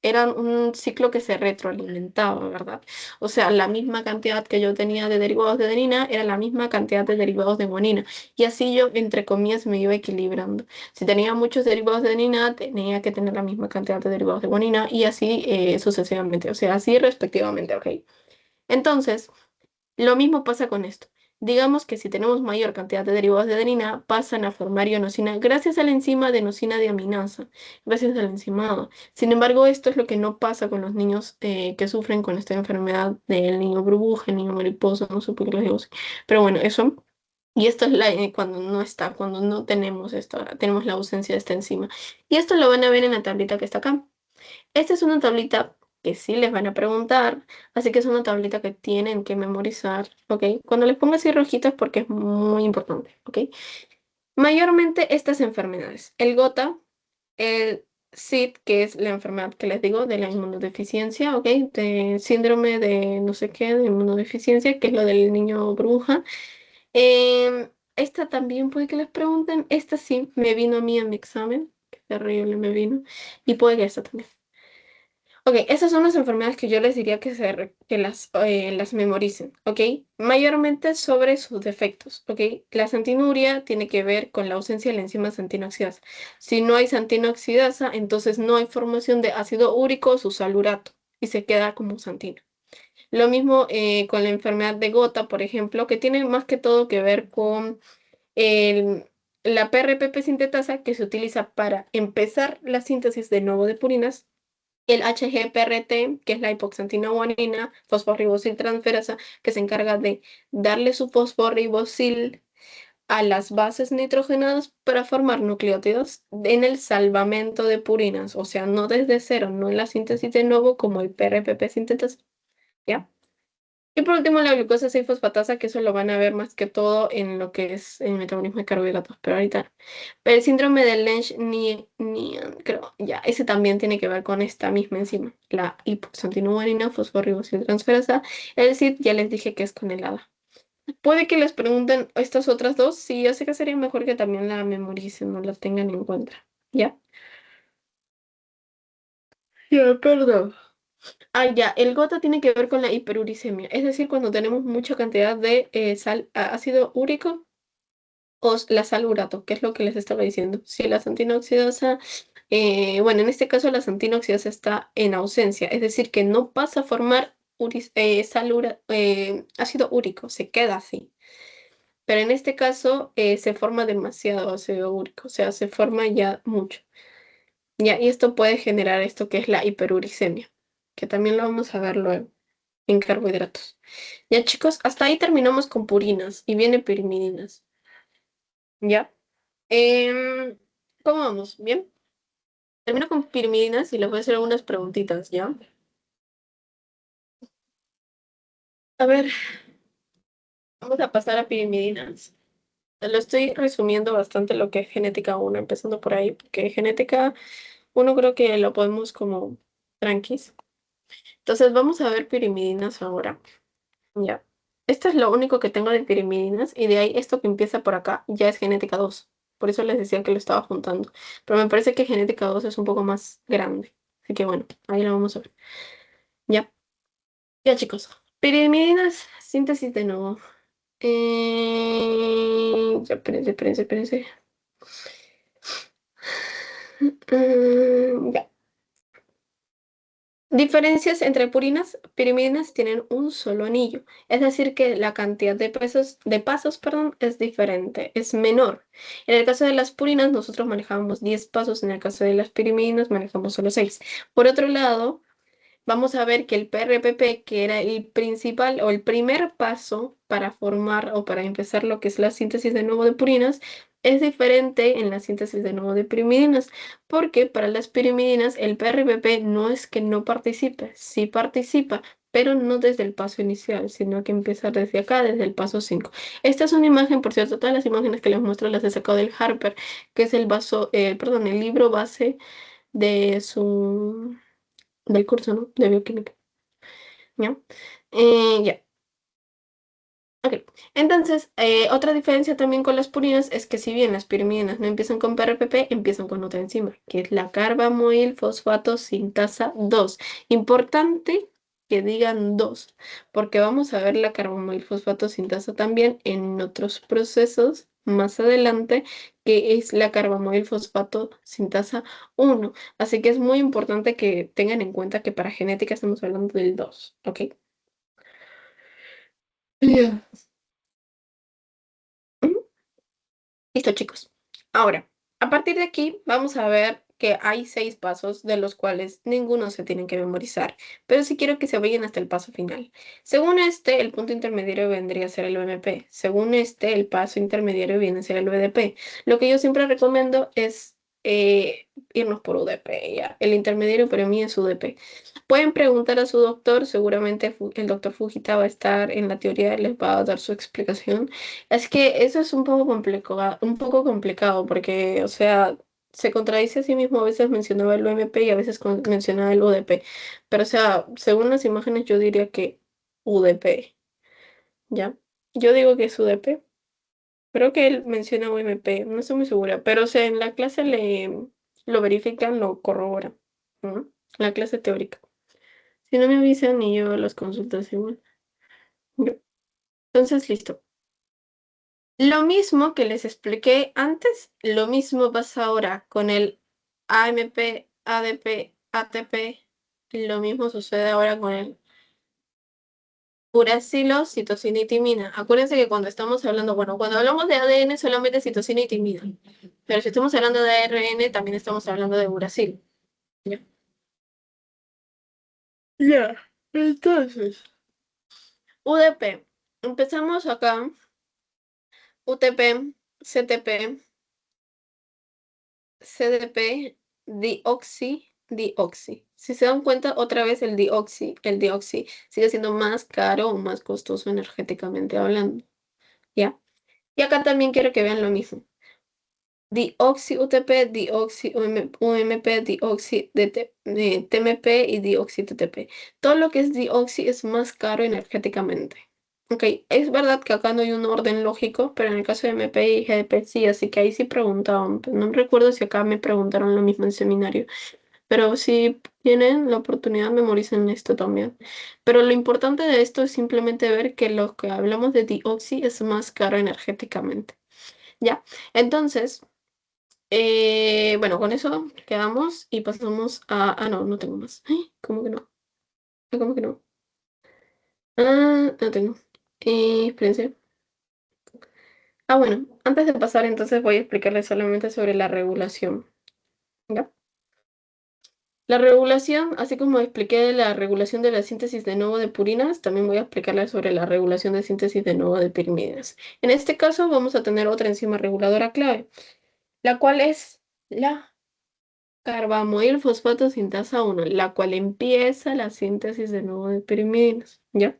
eran un ciclo que se retroalimentaba, ¿verdad? O sea, la misma cantidad que yo tenía de derivados de adenina era la misma cantidad de derivados de guanina. Y así yo, entre comillas, me iba equilibrando. Si tenía muchos derivados de adenina, tenía que tener la misma cantidad de derivados de guanina y así sucesivamente. O sea, así respectivamente, ¿ok? Entonces, lo mismo pasa con esto. Digamos que si tenemos mayor cantidad de derivados de adenina, pasan a formar ionosina gracias a la enzima adenosina deaminasa, gracias al enzimado. Sin embargo, esto es lo que no pasa con los niños que sufren con esta enfermedad del niño burbuja, el niño mariposa, no sé por qué les digo así. Pero bueno, eso. Y esto es cuando no está, cuando no tenemos esto, tenemos la ausencia de esta enzima. Y esto lo van a ver en la tablita que está acá. Esta es una tablita que sí les van a preguntar, así que es una tablita que tienen que memorizar, ¿ok? Cuando les pongo así rojitas porque es muy importante, ¿ok? Mayormente estas enfermedades, el gota, el SID, que es la enfermedad que les digo de la inmunodeficiencia, ¿ok? De síndrome de no sé qué, de inmunodeficiencia, que es lo del niño bruja. Esta también puede que les pregunten, esta sí me vino a mí en mi examen, qué terrible me vino, y puede que esta también. Ok, esas son las enfermedades que yo les diría que las memoricen, ¿ok? Mayormente sobre sus defectos, ¿ok? La santinuria tiene que ver con la ausencia de la enzima santinoxidasa. Si no hay santinoxidasa, entonces no hay formación de ácido úrico o susalurato y se queda como santina. Lo mismo con la enfermedad de gota, por ejemplo, que tiene más que todo que ver con el- la PRPP sintetasa que se utiliza para empezar la síntesis de nuevo de purinas, el HGPRT, que es la hipoxantina guanina, fosforribosil transferasa, que se encarga de darle su fosforribosil a las bases nitrogenadas para formar nucleótidos en el salvamento de purinas, o sea, no desde cero, no en la síntesis de nuevo como el PRPP sintetasa, ¿ya? Y por último, la glucosa 6-fosfatasa, que eso lo van a ver más que todo en lo que es el metabolismo de carbohidratos, pero ahorita no. Pero el síndrome de Lenz-Niemann, creo, ya, ese también tiene que ver con esta misma enzima, la hipoxantinurenina fosforribosiltransferasa. El CID ya les dije que es con el ADA. Puede que les pregunten estas otras dos, sí, yo sé que sería mejor que también la memoricen, no la tengan en cuenta. ¿Ya? Ya, perdón. Ah, ya, el gota tiene que ver con la hiperuricemia, es decir, cuando tenemos mucha cantidad de ácido úrico o la sal urato, que es lo que les estaba diciendo. Si la santina oxidasa, bueno, en este caso la santina oxidasa está en ausencia, es decir, que no pasa a formar ácido úrico, se queda así. Pero en este caso se forma demasiado ácido úrico, o sea, se forma ya mucho. Ya, y esto puede generar esto que es la hiperuricemia, que también lo vamos a ver luego en carbohidratos. Ya chicos, hasta ahí terminamos con purinas y viene pirimidinas. ¿Ya? Em, ¿Cómo vamos? ¿Bien? Termino con pirimidinas y les voy a hacer algunas preguntitas, ¿ya? A ver, vamos a pasar a pirimidinas. Lo estoy resumiendo bastante lo que es genética uno, empezando por ahí, porque genética uno creo que lo podemos como tranquis. Entonces vamos a ver pirimidinas ahora. Ya. Esto es lo único que tengo de pirimidinas y de ahí esto que empieza por acá ya es genética 2. Por eso les decía que lo estaba juntando. Pero me parece que genética 2 es un poco más grande. Así que bueno, ahí lo vamos a ver. Ya. Ya chicos. Pirimidinas, síntesis de nuevo. Ya, espérense. Ya. Diferencias entre purinas, pirimidinas tienen un solo anillo, es decir que la cantidad de pasos, perdón, es diferente, es menor. En el caso de las purinas nosotros manejamos 10 pasos, en el caso de las pirimidinas manejamos solo 6. Por otro lado, vamos a ver que el PRPP, que era el principal o el primer paso para formar o para empezar lo que es la síntesis de nuevo de purinas, es diferente en la síntesis de nuevo de pirimidinas, porque para las pirimidinas el PRPP no es que no participe, sí participa, pero no desde el paso inicial, sino que empieza desde acá, desde el paso 5. Esta es una imagen, por cierto, todas las imágenes que les muestro las he sacado del Harper, que es el libro base de del curso, ¿no? De bioquímica. ¿Ya? Ya. Ok. Entonces, otra diferencia también con las purinas es que si bien las pirimidinas no empiezan con PRPP, empiezan con otra enzima, que es la carbamoil fosfato sintasa 2. Importante que digan 2, porque vamos a ver la carbamoil fosfato sintasa también en otros procesos más adelante, que es la carbamoil fosfato sintasa 1. Así que es muy importante que tengan en cuenta que para genética estamos hablando del 2, ¿ok? Ya. Ujú. Listo, chicos. Ahora, a partir de aquí, vamos a ver que hay 6 pasos de los cuales ninguno se tienen que memorizar, pero sí quiero que se vayan hasta el paso final. Según este, el punto intermediario vendría a ser el UMP. Según este, el paso intermediario viene a ser el UDP. Lo que yo siempre recomiendo es irnos por UDP, ya. El intermediario para mí es UDP. Pueden preguntar a su doctor, seguramente el doctor Fujita va a estar en la teoría, les va a dar su explicación. Es que eso es un poco complicado porque, o sea, se contradice a sí mismo. A veces mencionaba el UMP y a veces mencionaba el UDP. Pero, o sea, según las imágenes, yo diría que UDP, ¿ya? Yo digo que es UDP. Creo que él menciona UMP, no estoy muy segura. Pero, o sea, en la clase lo verifican, lo corroboran, ¿no? La clase teórica. Si no me avisan y yo las consultas igual. Ya. Entonces, listo. Lo mismo que les expliqué antes, lo mismo pasa ahora con el AMP, ADP, ATP. Lo mismo sucede ahora con el uracilo, citosina y timina. Acuérdense que cuando estamos hablando, bueno, cuando hablamos de ADN solamente citosina y timina. Pero si estamos hablando de ARN, también estamos hablando de uracilo. ¿Ya? Ya, entonces, UDP. Empezamos acá. UTP, CTP, CDP, dioxi, dioxi. Si se dan cuenta, otra vez el dioxi sigue siendo más caro o más costoso energéticamente hablando, ¿ya? Y acá también quiero que vean lo mismo. Dioxi UTP, dioxi UMP, dioxi TMP y dioxi TTP. Todo lo que es dioxi es más caro energéticamente. Ok, es verdad que acá no hay un orden lógico, pero en el caso de MP y GDP sí, así que ahí sí preguntaban. Pero no recuerdo si acá me preguntaron lo mismo en seminario. Pero si tienen la oportunidad, memoricen esto también. Pero lo importante de esto es simplemente ver que lo que hablamos de dioxi es más caro energéticamente. ¿Ya? Entonces, bueno, con eso quedamos y pasamos a... Ah, no, no tengo más. ¡Ay! ¿Cómo que no? ¿Cómo que no? Ah, no tengo. Espérense. Ah, bueno, antes de pasar entonces voy a explicarles solamente sobre la regulación. ¿Ya? La regulación, así como expliqué la regulación de la síntesis de nuevo de purinas, también voy a explicarles sobre la regulación de síntesis de nuevo de pirimidinas. En este caso vamos a tener otra enzima reguladora clave, la cual es la carbamoil fosfato sintasa 1, la cual empieza la síntesis de nuevo de pirimidinas, ¿ya?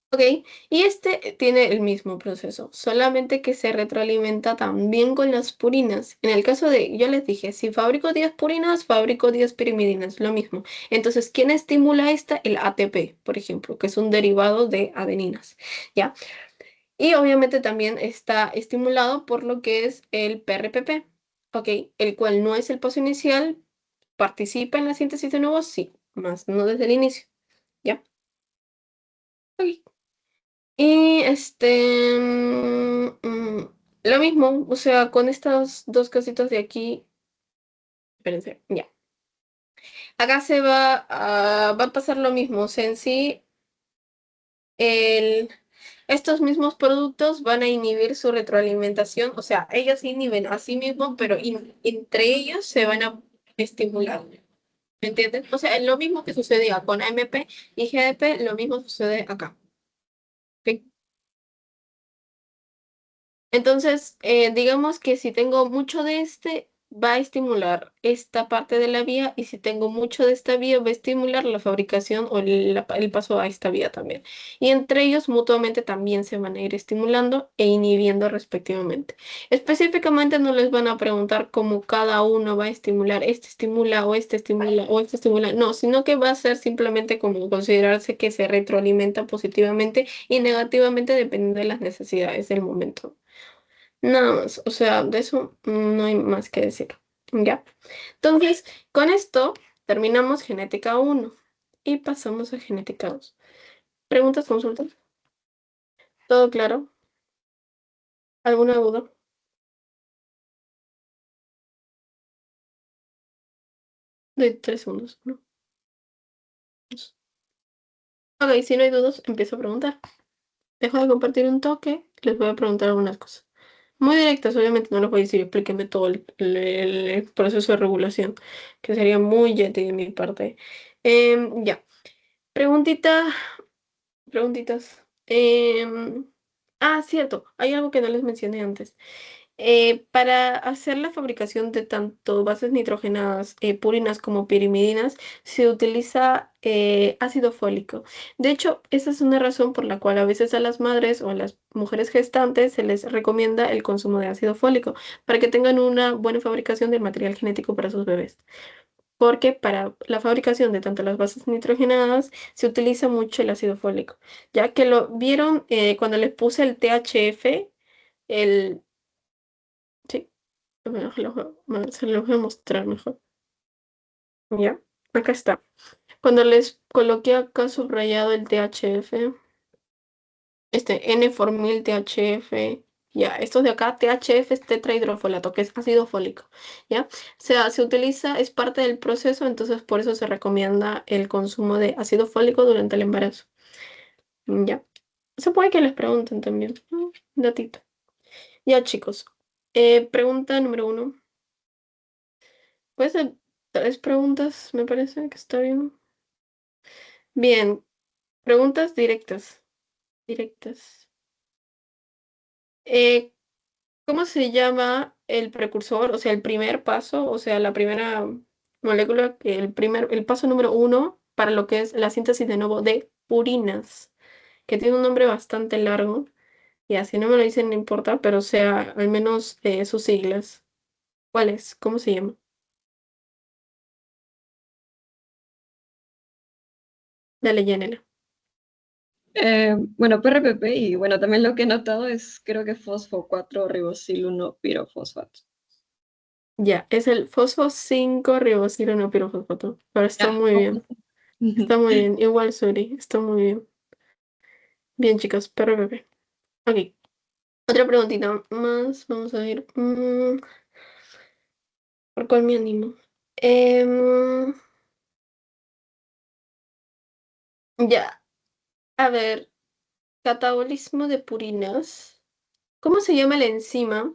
Ok, y este tiene el mismo proceso, solamente que se retroalimenta también con las purinas. En el caso de, yo les dije, si fabrico 10 purinas, fabrico 10 pirimidinas, lo mismo. Entonces, ¿quién estimula esta? El ATP, por ejemplo, que es un derivado de adeninas, ¿ya? Y obviamente también está estimulado por lo que es el PRPP, ok, el cual no es el paso inicial, participa en la síntesis de nuevo, sí, más no desde el inicio, ¿ya? Ok. Y lo mismo, o sea, con estas dos cositas de aquí, espérense, ya. Acá va a pasar lo mismo, o sea, en sí, el, estos mismos productos van a inhibir su retroalimentación, o sea, ellos inhiben a sí mismos, pero entre ellos se van a estimular, ¿me entienden? O sea, lo mismo que sucedía con AMP y GDP, lo mismo sucede acá. ¿Ok? Entonces, digamos que si tengo mucho de este, va a estimular esta parte de la vía y si tengo mucho de esta vía, va a estimular la fabricación o el paso a esta vía también. Y entre ellos mutuamente también se van a ir estimulando e inhibiendo respectivamente. Específicamente no les van a preguntar cómo cada uno va a estimular, este estimula o este estimula o este estimula, no, sino que va a ser simplemente como considerarse que se retroalimenta positivamente y negativamente dependiendo de las necesidades del momento. Nada más, o sea, de eso no hay más que decir. ¿Ya? Entonces, con esto terminamos genética 1 y pasamos a genética 2. ¿Preguntas, consultas? ¿Todo claro? ¿Alguna duda? De 3 segundos, ¿no? Dos. Ok, si no hay dudas, empiezo a preguntar. Dejo de compartir un toque, les voy a preguntar algunas cosas. Muy directas, obviamente no les voy a decir, explíquenme todo el proceso de regulación, que sería muy yeti de mi parte. Ya, preguntita. Preguntitas. Cierto, hay algo que no les mencioné antes. Para hacer la fabricación de tanto bases nitrogenadas, purinas como pirimidinas, se utiliza ácido fólico. De hecho, esa es una razón por la cual a veces a las madres o a las mujeres gestantes se les recomienda el consumo de ácido fólico para que tengan una buena fabricación del material genético para sus bebés, porque para la fabricación de tanto las bases nitrogenadas se utiliza mucho el ácido fólico, ya que lo vieron cuando les puse el THF, el... Sí, se los voy a mostrar mejor. Ya, acá está. Cuando les coloqué acá subrayado el THF, este N-formil THF, ya, estos de acá, THF es tetrahidrofolato, que es ácido fólico, ¿ya? O sea, se utiliza, es parte del proceso, entonces por eso se recomienda el consumo de ácido fólico durante el embarazo, ¿ya? Se puede que les pregunten también, datito. Ya, chicos, pregunta número 1. Puede ser 3 preguntas, me parece que está bien. Bien, preguntas directas, directas. Eh, ¿Cómo se llama el precursor? O sea, el primer paso, o sea, la primera. molécula que el paso número uno para lo que es la síntesis de nuevo de purinas, que tiene un nombre bastante largo. Y así no me lo dicen, no importa, pero sea al menos sus siglas. ¿Cuál es? ¿Cómo se llama? Dale, llénela. Bueno, PRPP y bueno, también lo que he notado es creo que fosfo 4 ribosil 1 pirofosfato. Ya, es el fosfo 5 ribosileno pirofosfato. Pero está Ya. muy bien. Está muy bien. Igual, Suri. Está muy bien. Bien, chicos. PRPP. Ok. Otra preguntita más. Vamos a ver. ¿Por cuál me animo? Em, ya. A ver. Catabolismo de purinas. ¿Cómo se llama la enzima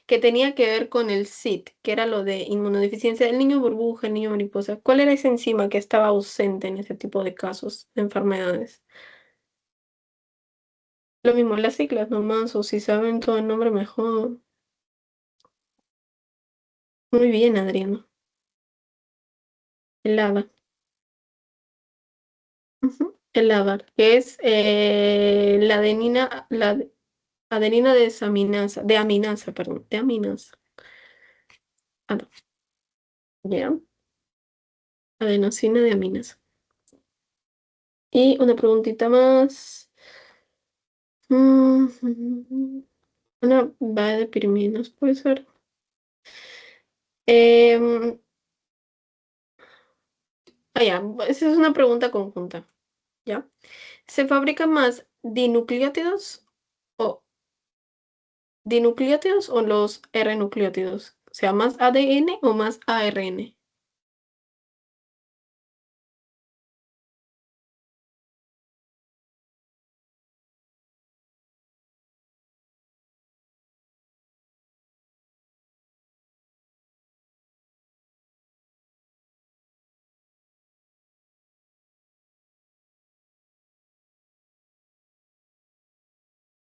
que tenía que ver con el SID, que era lo de inmunodeficiencia del niño burbuja, el niño mariposa? ¿Cuál era esa enzima que estaba ausente en ese tipo de casos, de enfermedades? Lo mismo, las siglas nomás, o si saben todo el nombre mejor. Muy bien, Adriano. El ADA. Ujú. El ADA, que es la adenina desaminasa, de aminasa, perdón, de aminasa. Ah, no, ya, adenosina de aminasa. Y una preguntita más. Una va de piriminos, puede ser. Em, ya, esa es una pregunta conjunta, ¿ya? ¿Se fabrican más dinucleótidos o los R-nucleótidos? O sea, ¿más ADN o más ARN?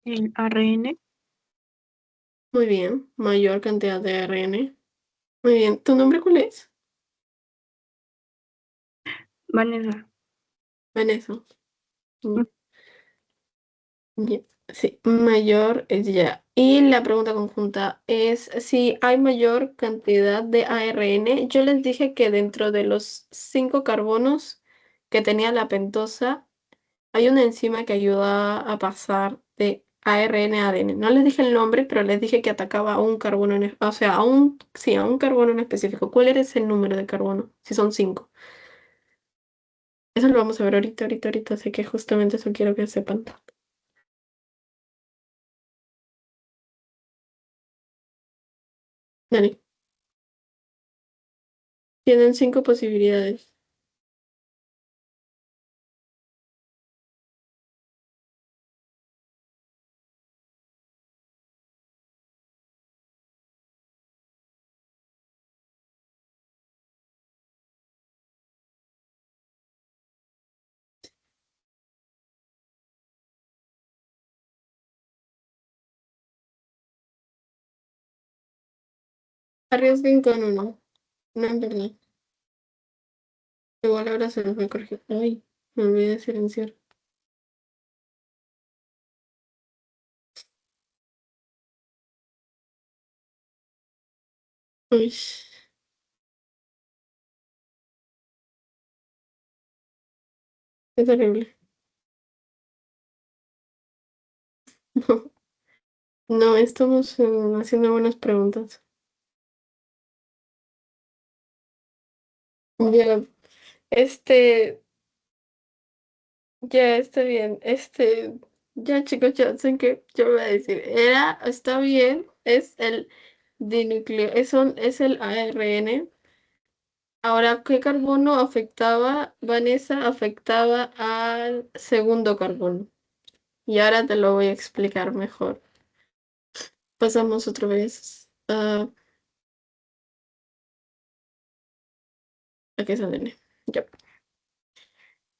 El ARN. Muy bien, mayor cantidad de ARN. Muy bien, ¿tu nombre cuál es? Vanessa. Vanessa. Ya, sí, mayor es ya. Y la pregunta conjunta es si hay mayor cantidad de ARN. Yo les dije que dentro de los 5 carbonos que tenía la pentosa, hay una enzima que ayuda a pasar de ARN a ADN. No les dije el nombre, pero les dije que atacaba a un carbono, o sea, sí, a un carbono en específico. ¿Cuál era ese número de carbono? Si son 5. Eso lo vamos a ver ahorita, así que justamente eso quiero que sepan. Dani, tienen 5 posibilidades. Arriesguen con uno. No, en verdad. Igual ahora se nos va a corregir. Ay, me olvidé de silenciar. Uy, qué terrible. No, no estamos haciendo buenas preguntas. Ya, este, ya está bien. Ya chicos, ya sé que yo voy a decir. Está bien, es el dinucleo, es el ARN. Ahora, ¿qué carbono afectaba? Vanessa afectaba al segundo carbono. Y ahora te lo voy a explicar mejor. Pasamos otra vez a que se ordene. Ya.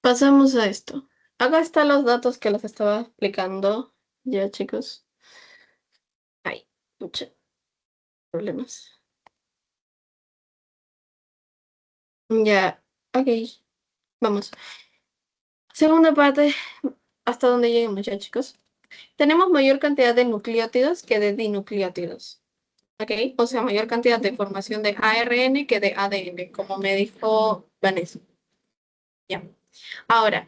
Pasamos a esto. Acá están los datos que les estaba explicando. Ya, chicos. Hay muchos problemas. Ya, ok, vamos. Segunda parte, hasta donde lleguemos ya, chicos. Tenemos mayor cantidad de nucleótidos que de dinucleótidos. ¿Ok? O sea, mayor cantidad de formación de ARN que de ADN, como me dijo Vanessa. Ya. Ahora,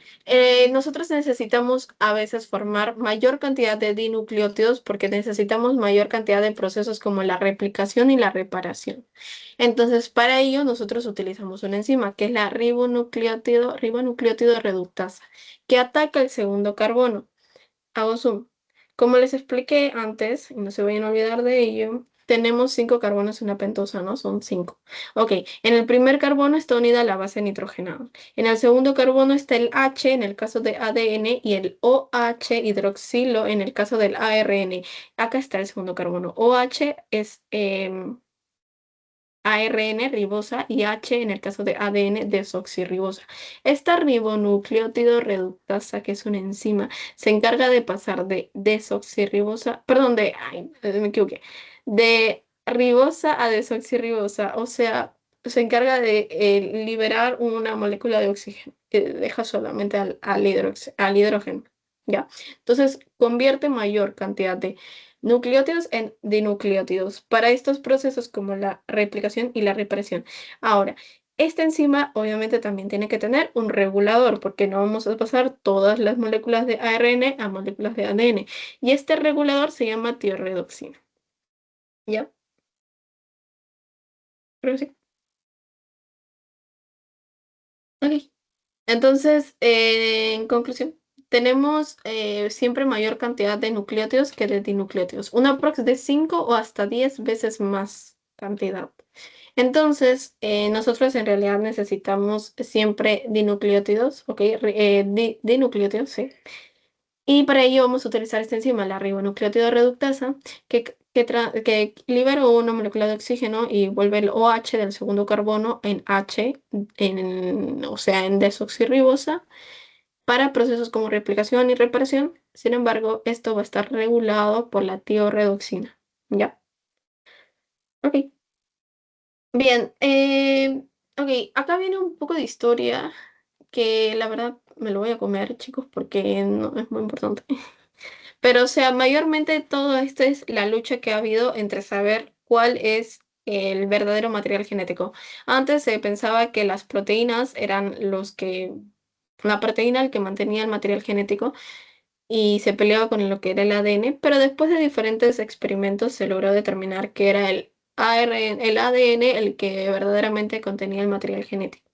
nosotros necesitamos a veces formar mayor cantidad de dinucleótidos porque necesitamos mayor cantidad de procesos como la replicación y la reparación. Entonces, para ello, nosotros utilizamos una enzima que es la ribonucleótido reductasa, que ataca el segundo carbono. Hago zoom. Como les expliqué antes, y no se vayan a olvidar de ello, tenemos 5 carbonos en una pentosa, ¿no? Son 5. Ok, en el primer carbono está unida la base nitrogenada. En el segundo carbono está el H en el caso de ADN y el OH hidroxilo en el caso del ARN. Acá está el segundo carbono. OH es ARN ribosa y H en el caso de ADN desoxirribosa. Esta ribonucleótido reductasa, que es una enzima, se encarga de pasar de desoxirribosa, perdón, ay, me equivoqué, de ribosa a desoxirribosa, o sea, se encarga de liberar una molécula de oxígeno, que deja solamente al hidrógeno, ¿ya? Entonces, convierte mayor cantidad de nucleótidos en dinucleótidos para estos procesos como la replicación y la reparación. Ahora, esta enzima obviamente también tiene que tener un regulador porque no vamos a pasar todas las moléculas de ARN a moléculas de ADN. Y este regulador se llama tiorredoxina. ¿Ya? Creo que sí. Ok. Entonces, en conclusión, tenemos siempre mayor cantidad de nucleótidos que de dinucleótidos, una aprox de 5 o hasta 10 veces más cantidad. Entonces, nosotros en realidad necesitamos siempre dinucleótidos, ¿ok? Dinucleótidos, sí. Y para ello vamos a utilizar esta enzima, la ribonucleótido reductasa, que libera una molécula de oxígeno y vuelve el OH del segundo carbono en H, o sea, en desoxirribosa, para procesos como replicación y reparación. Sin embargo, esto va a estar regulado por la tiorredoxina. ¿Ya? Ok. Bien. Ok, acá viene un poco de historia que la verdad me lo voy a comer, chicos, porque no es muy importante. Pero, o sea, mayormente todo esto es la lucha que ha habido entre saber cuál es el verdadero material genético. Antes se pensaba que las proteínas eran la proteína el que mantenía el material genético y se peleaba con lo que era el ADN, pero después de diferentes experimentos se logró determinar que era el ADN el que verdaderamente contenía el material genético.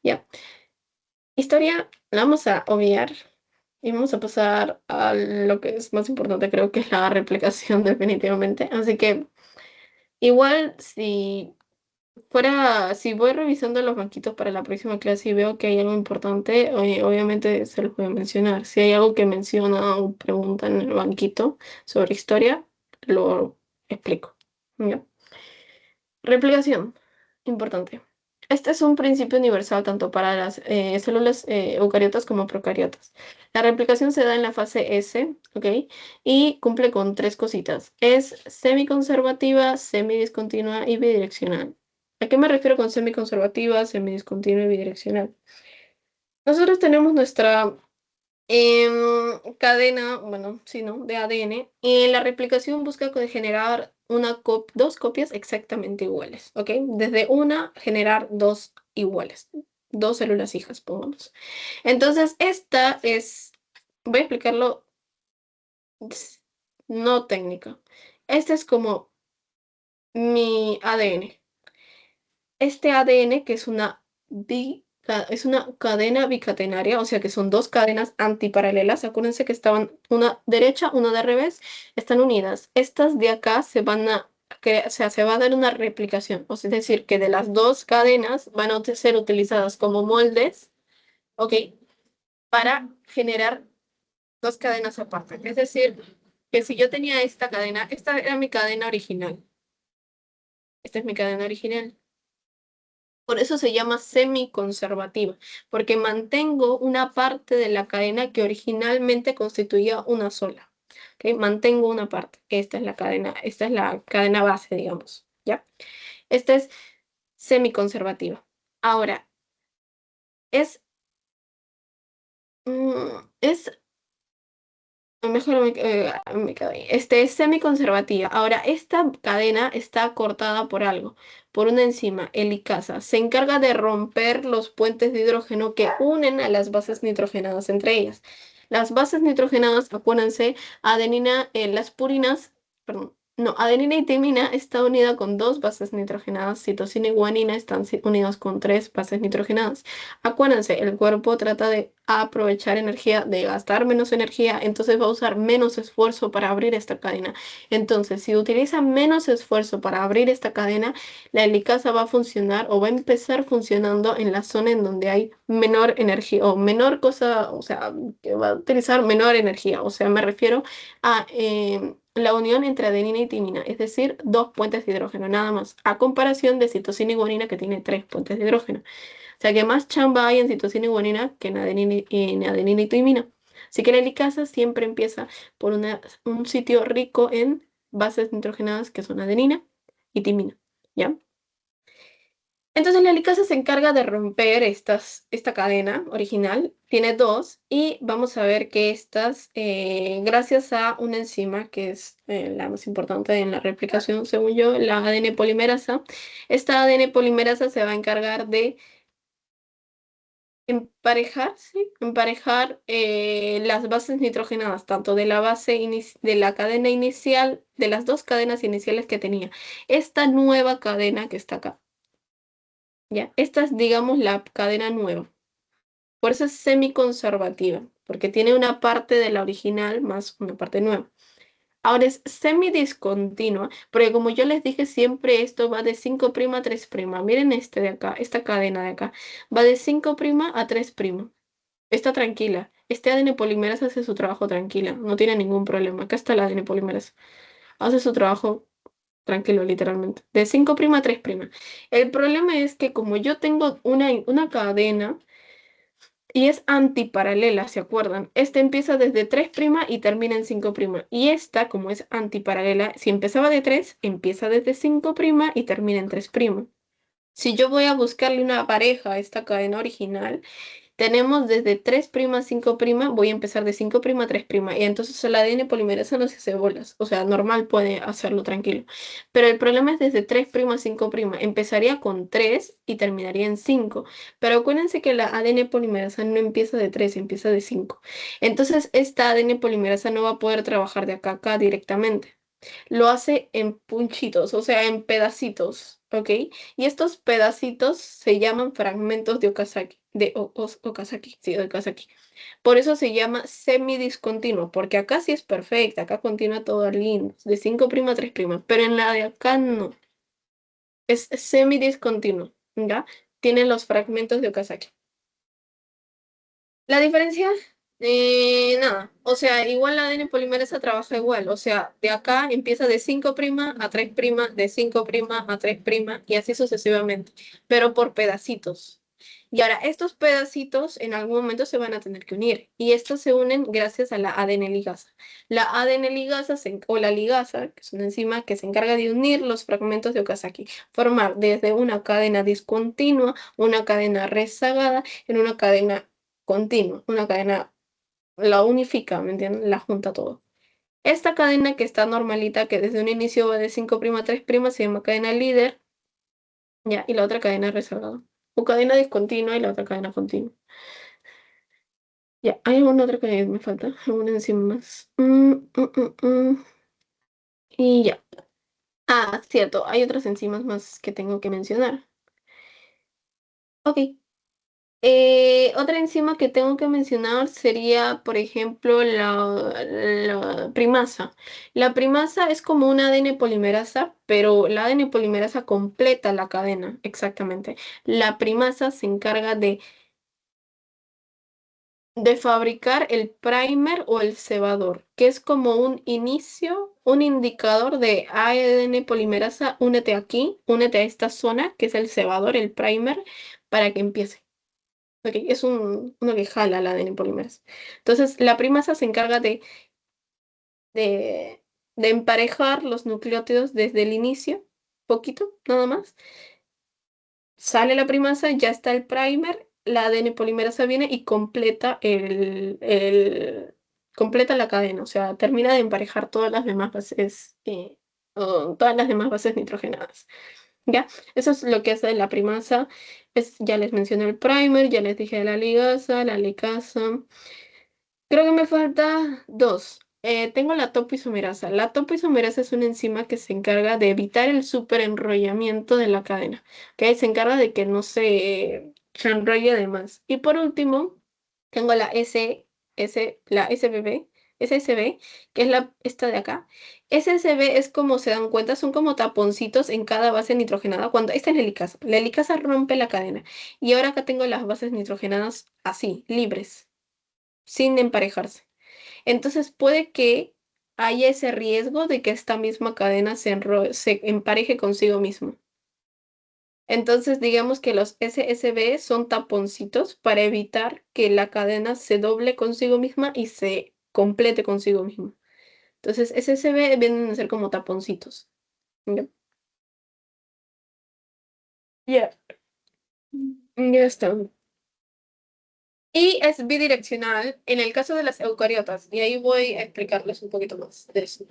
Ya, historia la vamos a obviar y vamos a pasar a lo que es más importante, creo que es la replicación definitivamente. Así que igual si voy revisando los banquitos para la próxima clase y veo que hay algo importante, obviamente se los voy a mencionar. Si hay algo que menciona o pregunta en el banquito sobre historia, lo explico. ¿Ya? Replicación, importante. Este es un principio universal tanto para las células eucariotas como procariotas. La replicación se da en la fase S, ¿ok? Y cumple con tres cositas. Es semiconservativa, semidiscontinua y bidireccional. ¿A qué me refiero con semiconservativa, semidiscontinua y bidireccional? Nosotros tenemos nuestra cadena, bueno, sí, ¿no? De ADN. Y la replicación busca generar dos copias exactamente iguales, ¿ok? Desde una, generar dos iguales, dos células hijas, pongamos. Entonces, voy a explicarlo no técnica. Este es como mi ADN. Este ADN, que es una cadena bicatenaria, o sea que son dos cadenas antiparalelas. Acuérdense que estaban una derecha, una de revés, están unidas. Estas de acá o sea, se va a dar una replicación. O sea, es decir, que de las dos cadenas van a ser utilizadas como moldes, ¿ok? Para generar dos cadenas aparte. Es decir, que si yo tenía esta cadena, esta era mi cadena original. Esta es mi cadena original. Por eso se llama semiconservativa, porque mantengo una parte de la cadena que originalmente constituía una sola. ¿Ok? Mantengo una parte. Esta es la cadena base, digamos. ¿Ya? Esta es semiconservativa. Ahora, es, es mejor me quedo ahí. Es semiconservativa. Ahora, esta cadena está cortada por algo, por una enzima, helicasa. Se encarga de romper los puentes de hidrógeno que unen a las bases nitrogenadas entre ellas. Las bases nitrogenadas, acuérdense, adenina, las purinas, perdón, no, adenina y timina está unida con dos bases nitrogenadas, citosina y guanina están unidas con tres bases nitrogenadas. Acuérdense, el cuerpo trata de aprovechar energía, de gastar menos energía, entonces va a usar menos esfuerzo para abrir esta cadena. Entonces, si utiliza menos esfuerzo para abrir esta cadena, la helicasa va a funcionar o va a empezar funcionando en la zona en donde hay menor energía o menor cosa, o sea, que va a utilizar menor energía. O sea, me refiero a la unión entre adenina y timina, es decir, dos puentes de hidrógeno, nada más, a comparación de citosina y guanina que tiene tres puentes de hidrógeno. O sea que más chamba hay en citosina y guanina que en adenina y timina. Así que la helicasa siempre empieza por un sitio rico en bases nitrogenadas que son adenina y timina. ¿Ya? Entonces la helicasa se encarga de romper esta cadena original. Tiene dos y vamos a ver que estas, gracias a una enzima que es la más importante en la replicación, según yo, la ADN polimerasa, esta ADN polimerasa se va a encargar de emparejar, sí, emparejar las bases nitrogenadas, tanto de la de la cadena inicial, de las dos cadenas iniciales que tenía. Esta nueva cadena que está acá, ¿ya? Esta es, digamos, la cadena nueva. Por eso es semiconservativa, porque tiene una parte de la original más una parte nueva. Ahora es semidiscontinua, porque como yo les dije siempre, esto va de 5' a 3'. Miren este de acá, esta cadena de acá. Va de 5' a 3'. Está tranquila. Este ADN polimerasa hace su trabajo tranquila, no tiene ningún problema. Acá está el ADN polimerasa. Hace su trabajo tranquilo, literalmente. De 5' a 3'. El problema es que como yo tengo una cadena y es antiparalela, ¿se acuerdan? Este empieza desde 3' y termina en 5'. Y esta, como es antiparalela, si empezaba de 3, empieza desde 5' y termina en 3'. Si yo voy a buscarle una pareja a esta cadena original, tenemos desde 3' a 5', voy a empezar de 5' a 3', y entonces el ADN polimerasa no se hace bolas, o sea, normal puede hacerlo tranquilo. Pero el problema es desde 3' a 5', empezaría con 3 y terminaría en 5, pero acuérdense que la ADN polimerasa no empieza de 3, empieza de 5. Entonces esta ADN polimerasa no va a poder trabajar de acá a acá directamente, lo hace en punchitos, o sea, en pedacitos, ¿ok? Y estos pedacitos se llaman fragmentos de Okazaki, Okazaki, sí, de Okazaki. Por eso se llama semidiscontinuo, porque acá sí es perfecta, acá continúa todo lindo, de 5' a 3', pero en la de acá no, es semidiscontinuo, ¿ya? Tiene los fragmentos de Okazaki. La diferencia, nada, o sea, igual la ADN polimerasa trabaja igual, o sea, de acá empieza de 5' a 3', de 5' a 3', y así sucesivamente, pero por pedacitos. Y ahora, estos pedacitos en algún momento se van a tener que unir, y estos se unen gracias a la ADN ligasa. La ADN ligasa, o la ligasa, que es una enzima que se encarga de unir los fragmentos de Okazaki, formar desde una cadena discontinua, una cadena rezagada, en una cadena continua, una cadena, la unifica, ¿me entienden? La junta todo. Esta cadena que está normalita, que desde un inicio va de 5' a 3', se llama cadena líder, ya, y la otra cadena rezagada. O cadena discontinua y la otra cadena continua. Ya, ¿hay alguna otra que me falta? ¿Alguna enzima más? Y ya. Ah, cierto, hay otras enzimas más que tengo que mencionar. Ok. Otra enzima que tengo que mencionar sería, por ejemplo, la primasa. La primasa es como una ADN polimerasa, pero la ADN polimerasa completa la cadena, exactamente. La primasa se encarga de fabricar el primer o el cebador, que es como un inicio, un indicador de ADN polimerasa, únete aquí, únete a esta zona, que es el cebador, el primer, para que empiece. Ok, es uno que jala la ADN polímeros. Entonces, la primasa se encarga de, de emparejar los nucleótidos desde el inicio, poquito, nada más, Sale la primasa, ya está el primer, la ADN polimerasa viene y completa completa la cadena, o sea, termina de emparejar todas las demás bases, o todas las demás bases nitrogenadas. ¿Ya? Eso es lo que hace la primasa. Ya les mencioné el primer, ya les dije de la ligasa, la licasa. Creo que me falta dos. Tengo la topoisomerasa. La topoisomerasa es una enzima que se encarga de evitar el superenrollamiento de la cadena. ¿Ok? Se encarga de que no se enrolle de más. Y por último, tengo la SSB, que es esta de acá. SSB es como se dan cuenta, son como taponcitos en cada base nitrogenada. Cuando esta es la helicasa. La helicasa rompe la cadena. Y ahora acá tengo las bases nitrogenadas así, libres, sin emparejarse. Entonces puede que haya ese riesgo de que esta misma cadena se empareje consigo mismo. Entonces digamos que los SSB son taponcitos para evitar que la cadena se doble consigo misma y se complete consigo misma. Entonces SSB vienen a ser como taponcitos. Ya. Ya. Ya está. Y es bidireccional en el caso de las eucariotas, y ahí voy a explicarles un poquito más de eso.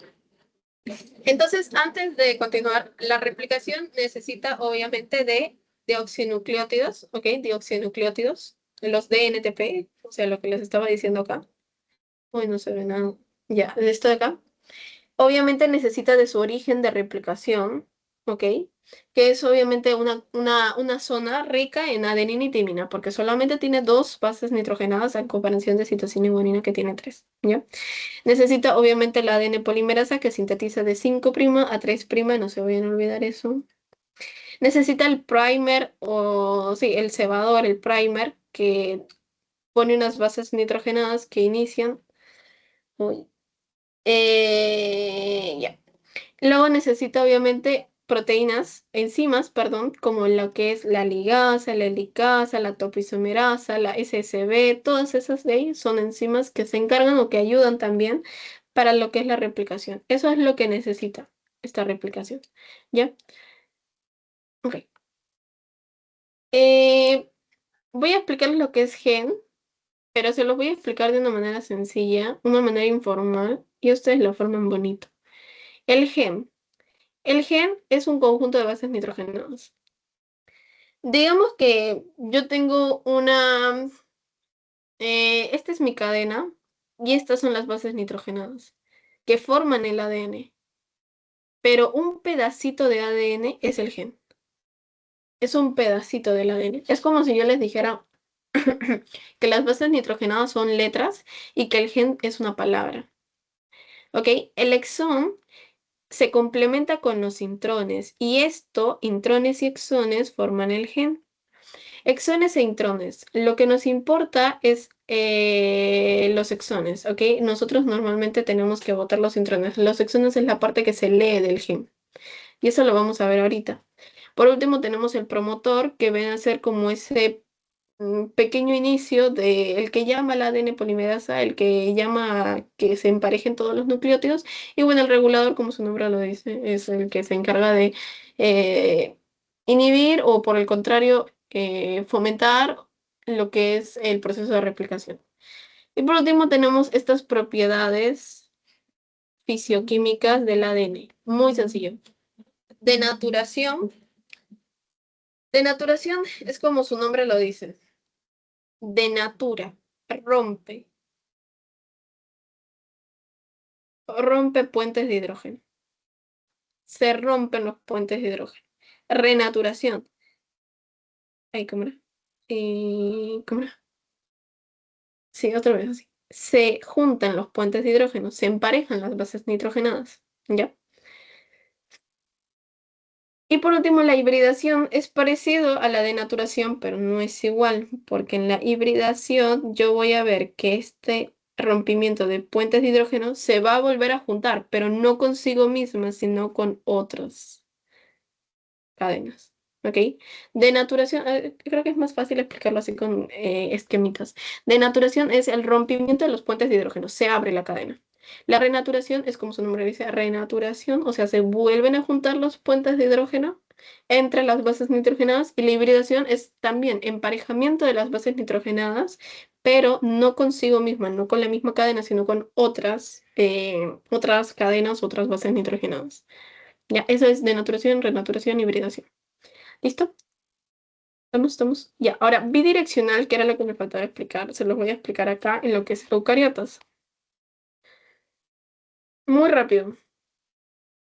Entonces, antes de continuar, la replicación necesita obviamente de deoxinucleótidos, ¿ok? Deoxinucleótidos, los DNTP, o sea, lo que les estaba diciendo acá. Uy, no se ve nada. Ya, de esto de acá. Obviamente necesita de su origen de replicación, ¿ok? Que es obviamente una zona rica en adenina y timina, porque solamente tiene dos bases nitrogenadas a comparación de citosina y guanina que tiene tres, ¿ya? Necesita obviamente la ADN polimerasa que sintetiza de 5' a 3', no se vayan a olvidar eso. Necesita el primer, o sí, el cebador, el primer, que pone unas bases nitrogenadas que inician. Uy, ya. Luego necesita obviamente proteínas, enzimas, perdón, como lo que es la ligasa, la helicasa, la topoisomerasa, la SSB, todas esas de ahí son enzimas que se encargan o que ayudan también para lo que es la replicación. Eso es lo que necesita esta replicación. ¿Ya? Ok. Eh, Voy a explicarles lo que es gen, pero se los voy a explicar de una manera sencilla, una manera informal, y ustedes lo forman bonito. El gen. El gen es un conjunto de bases nitrogenadas. Digamos que yo tengo esta es mi cadena y estas son las bases nitrogenadas que forman el ADN, pero un pedacito de ADN es el gen. Es un pedacito del ADN. Es como si yo les dijera que las bases nitrogenadas son letras y que el gen es una palabra. ¿Ok? El exón se complementa con los intrones y intrones y exones, forman el gen. Exones e intrones. Lo que nos importa es los exones, ¿ok? Nosotros normalmente tenemos que botar los intrones. Los exones es la parte que se lee del gen. Y eso lo vamos a ver ahorita. Por último, tenemos el promotor, que viene a ser como ese pequeño inicio de el que llama la ADN polimerasa, el que llama a que se emparejen todos los nucleótidos. Y bueno, el regulador, como su nombre lo dice, es el que se encarga de eh, inhibir o por el contrario, fomentar lo que es el proceso de replicación. Y por último, tenemos estas propiedades fisioquímicas del ADN. Muy sencillo. Denaturación. Denaturación es como su nombre lo dice. Denatura, rompe. Rompe puentes de hidrógeno. Se rompen los puentes de hidrógeno. Renaturación. Ay, ¿cómo era? ¿Cómo era? Sí, otra vez así. Se juntan los puentes de hidrógeno, se emparejan las bases nitrogenadas. ¿Ya? Y por último, la hibridación es parecido a la denaturación, pero no es igual, porque en la hibridación yo voy a ver que este rompimiento de puentes de hidrógeno se va a volver a juntar, pero no consigo misma, sino con otras cadenas. ¿Ok? Denaturación, creo que es más fácil explicarlo así con esquemitas. Denaturación es el rompimiento de los puentes de hidrógeno, se abre la cadena. La renaturación es como su nombre dice, renaturación, o sea, se vuelven a juntar los puentes de hidrógeno entre las bases nitrogenadas, y la hibridación es también emparejamiento de las bases nitrogenadas, pero no consigo misma, no con la misma cadena, sino con otras cadenas, otras bases nitrogenadas. Ya, eso es denaturación, renaturación, hibridación. ¿Listo? ¿Estamos? Ya, ahora, bidireccional, que era lo que me faltaba explicar, se los voy a explicar acá en lo que es eucariotas. Muy rápido.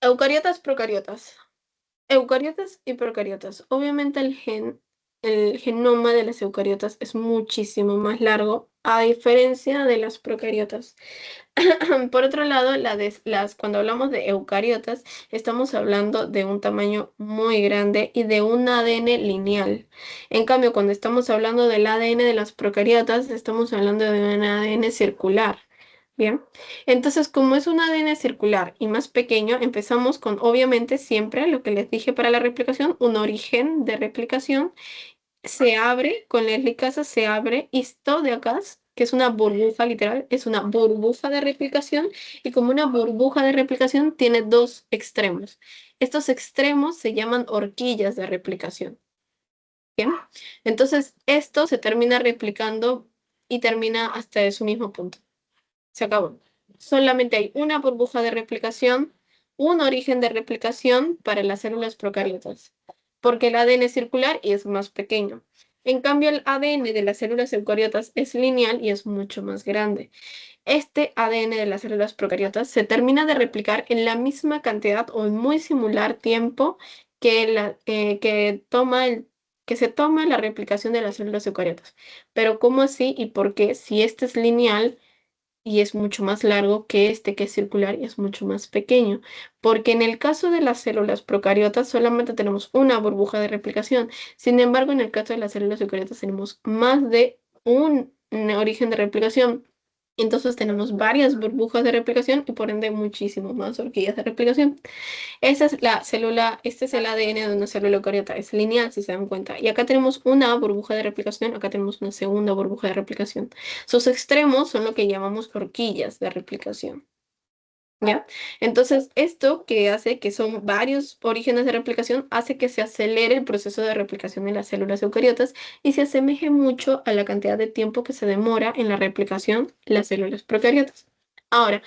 Eucariotas, procariotas. Eucariotas y procariotas. Obviamente el genoma de las eucariotas es muchísimo más largo, a diferencia de las procariotas. Por otro lado, cuando hablamos de eucariotas, estamos hablando de un tamaño muy grande y de un ADN lineal. En cambio, cuando estamos hablando del ADN de las procariotas, estamos hablando de un ADN circular. Bien, entonces como es un ADN circular y más pequeño, empezamos con, obviamente, siempre lo que les dije para la replicación, un origen de replicación, se abre, con la helicasa se abre, y esto de acá, que es una burbuja literal, es una burbuja de replicación, y como una burbuja de replicación tiene dos extremos. Estos extremos se llaman horquillas de replicación. Bien, entonces esto se termina replicando y termina hasta su mismo punto. Se acabó. Solamente hay una burbuja de replicación, un origen de replicación para las células procariotas, porque el ADN es circular y es más pequeño. En cambio, el ADN de las células eucariotas es lineal y es mucho más grande. Este ADN de las células procariotas se termina de replicar en la misma cantidad o en muy similar tiempo que se toma la replicación de las células eucariotas. Pero ¿cómo así y por qué? Si este es lineal y es mucho más largo que este que es circular y es mucho más pequeño, porque en el caso de las células procariotas solamente tenemos una burbuja de replicación. Sin embargo, en el caso de las células eucariotas tenemos más de un origen de replicación. Entonces tenemos varias burbujas de replicación y por ende muchísimo más horquillas de replicación. Esta es la célula, este es el ADN de una célula eucariota, es lineal si se dan cuenta. Y acá tenemos una burbuja de replicación, acá tenemos una segunda burbuja de replicación. Sus extremos son lo que llamamos horquillas de replicación. ¿Ya? Entonces, esto que hace que son varios orígenes de replicación, hace que se acelere el proceso de replicación en las células eucariotas y se asemeje mucho a la cantidad de tiempo que se demora en la replicación las células procariotas. Ahora,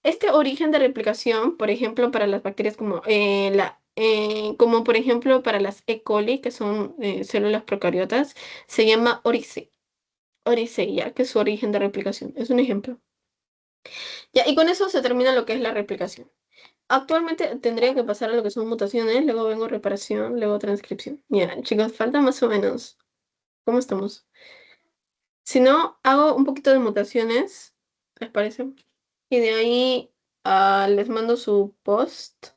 este origen de replicación, por ejemplo, para las bacterias como por ejemplo para las E. coli, que son células procariotas, se llama oriceia, que es su origen de replicación. Es un ejemplo. Ya, y con eso se termina lo que es la replicación. Actualmente tendría que pasar a lo que son mutaciones, luego vengo reparación, luego transcripción. Ya, chicos, falta más o menos. ¿Cómo estamos? Si no, hago un poquito de mutaciones, ¿les parece? Y de ahí les mando su post.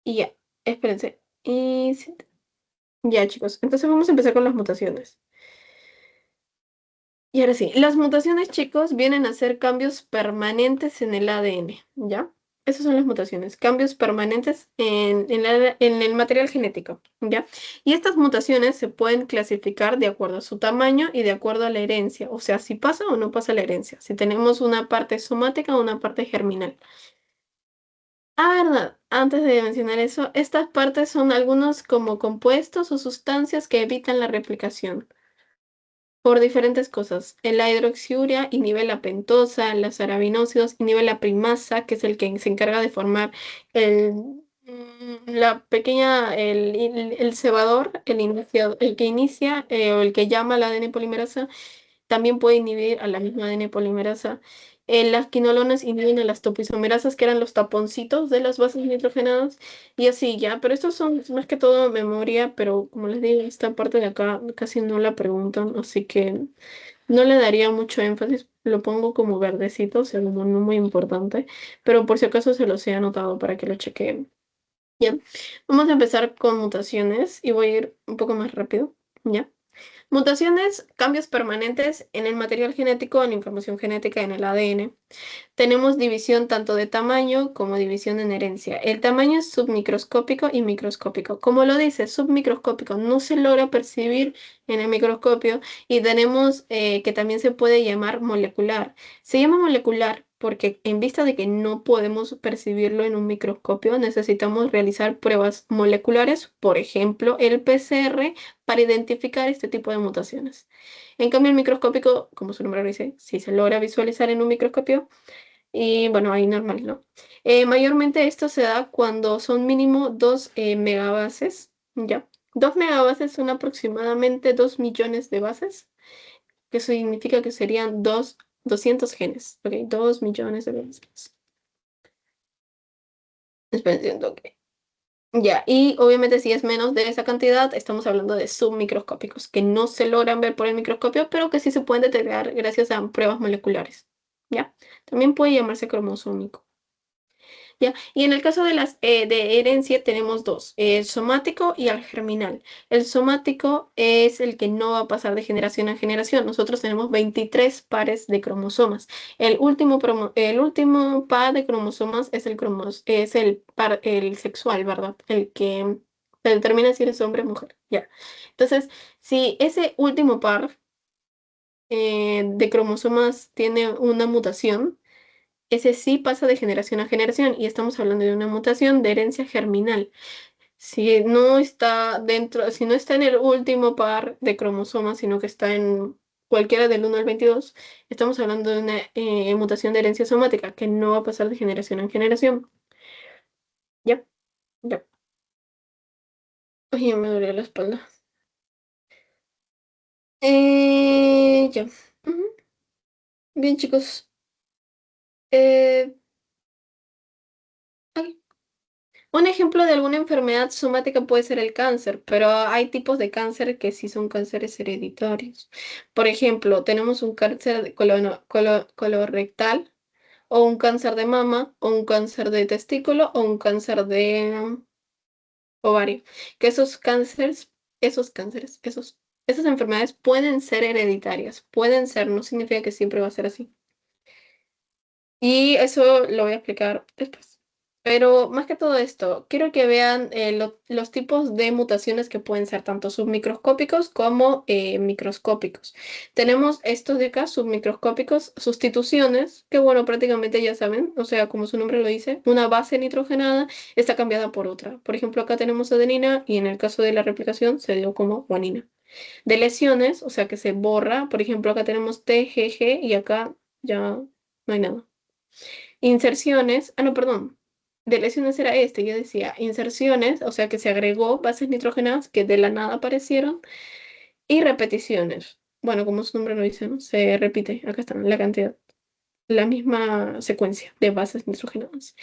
Y ya, espérense. Ya, chicos, entonces vamos a empezar con las mutaciones. Y ahora sí, las mutaciones, chicos, vienen a ser cambios permanentes en el ADN, ¿ya? Esas son las mutaciones, cambios permanentes en el material genético, ¿ya? Y estas mutaciones se pueden clasificar de acuerdo a su tamaño y de acuerdo a la herencia, o sea, si pasa o no pasa la herencia, si tenemos una parte somática o una parte germinal. Ah, verdad. Antes de mencionar eso, estas partes son algunos como compuestos o sustancias que evitan la replicación por diferentes cosas. La hidroxiurea inhibe la pentosa, los arabinósidos inhibe la primasa, que es el que se encarga de formar el, el cebador, el que inicia o el que llama la ADN polimerasa también puede inhibir a la misma ADN polimerasa. Las quinolonas inhiben a las topoisomerasas, que eran los taponcitos de las bases nitrogenadas, y así ya. Pero estos son más que todo memoria, pero como les digo, esta parte de acá casi no la preguntan, así que no le daría mucho énfasis. Lo pongo como verdecito, o sea, como no muy importante, pero por si acaso se los he anotado para que lo chequeen. Ya, vamos a empezar con mutaciones y voy a ir un poco más rápido, ¿ya? Mutaciones, cambios permanentes en el material genético, en la información genética, en el ADN. Tenemos división tanto de tamaño como división en herencia. El tamaño es submicroscópico y microscópico. Como lo dice, submicroscópico no se logra percibir en el microscopio y tenemos que también se puede llamar molecular. Se llama molecular porque en vista de que no podemos percibirlo en un microscopio, necesitamos realizar pruebas moleculares, por ejemplo, el PCR, para identificar este tipo de mutaciones. En cambio, el microscópico, como su nombre lo dice, sí se logra visualizar en un microscopio y bueno, ahí normal, ¿no? Mayormente esto se da cuando son mínimo 2 megabases, ¿ya? 2 megabases son aproximadamente 2 millones de bases, que significa que serían 200 genes, ¿ok? 2 millones de bases. Esperen un toque. Ya, y obviamente si es menos de esa cantidad, estamos hablando de submicroscópicos, que no se logran ver por el microscopio, pero que sí se pueden detectar gracias a pruebas moleculares, ¿ya? También puede llamarse cromosómico. ¿Ya? Y en el caso de las de herencia tenemos dos, el somático y el germinal. El somático es el que no va a pasar de generación en generación. Nosotros tenemos 23 pares de cromosomas. El último par de cromosomas es el par, el sexual, ¿verdad? El que se determina si eres hombre o mujer. Ya. Entonces, si ese último par de cromosomas tiene una mutación, ese sí pasa de generación a generación y estamos hablando de una mutación de herencia germinal. Si no está dentro, si no está en el último par de cromosomas, sino que está en cualquiera del 1 al 22, estamos hablando de una mutación de herencia somática que no va a pasar de generación en generación. ¿Ya? Ya. Ay, me duele la espalda. Ya. Ujú. Bien, chicos. Eh, ay, un ejemplo de alguna enfermedad somática puede ser el cáncer, pero hay tipos de cáncer que sí son cánceres hereditarios. Por ejemplo, tenemos un cáncer de colorectal, o un cáncer de mama, o un cáncer de testículo, o un cáncer de ovario. Que esas enfermedades pueden ser hereditarias, pueden ser, no significa que siempre va a ser así. Y eso lo voy a explicar después. Pero más que todo esto, quiero que vean los tipos de mutaciones que pueden ser tanto submicroscópicos como microscópicos. Tenemos estos de acá, submicroscópicos, sustituciones, que bueno, prácticamente ya saben, o sea, como su nombre lo dice, una base nitrogenada está cambiada por otra. Por ejemplo, acá tenemos adenina y en el caso de la replicación se dio como guanina. De lesiones, o sea, que se borra, por ejemplo, acá tenemos TGG y acá ya no hay nada. Inserciones, no, perdón, de lesiones era este, yo decía inserciones, o sea que se agregó bases nitrógenas que de la nada aparecieron, y repeticiones. Bueno, como su nombre lo dice, ¿no? Se repite, acá están la cantidad, la misma secuencia de bases nitrogenadas.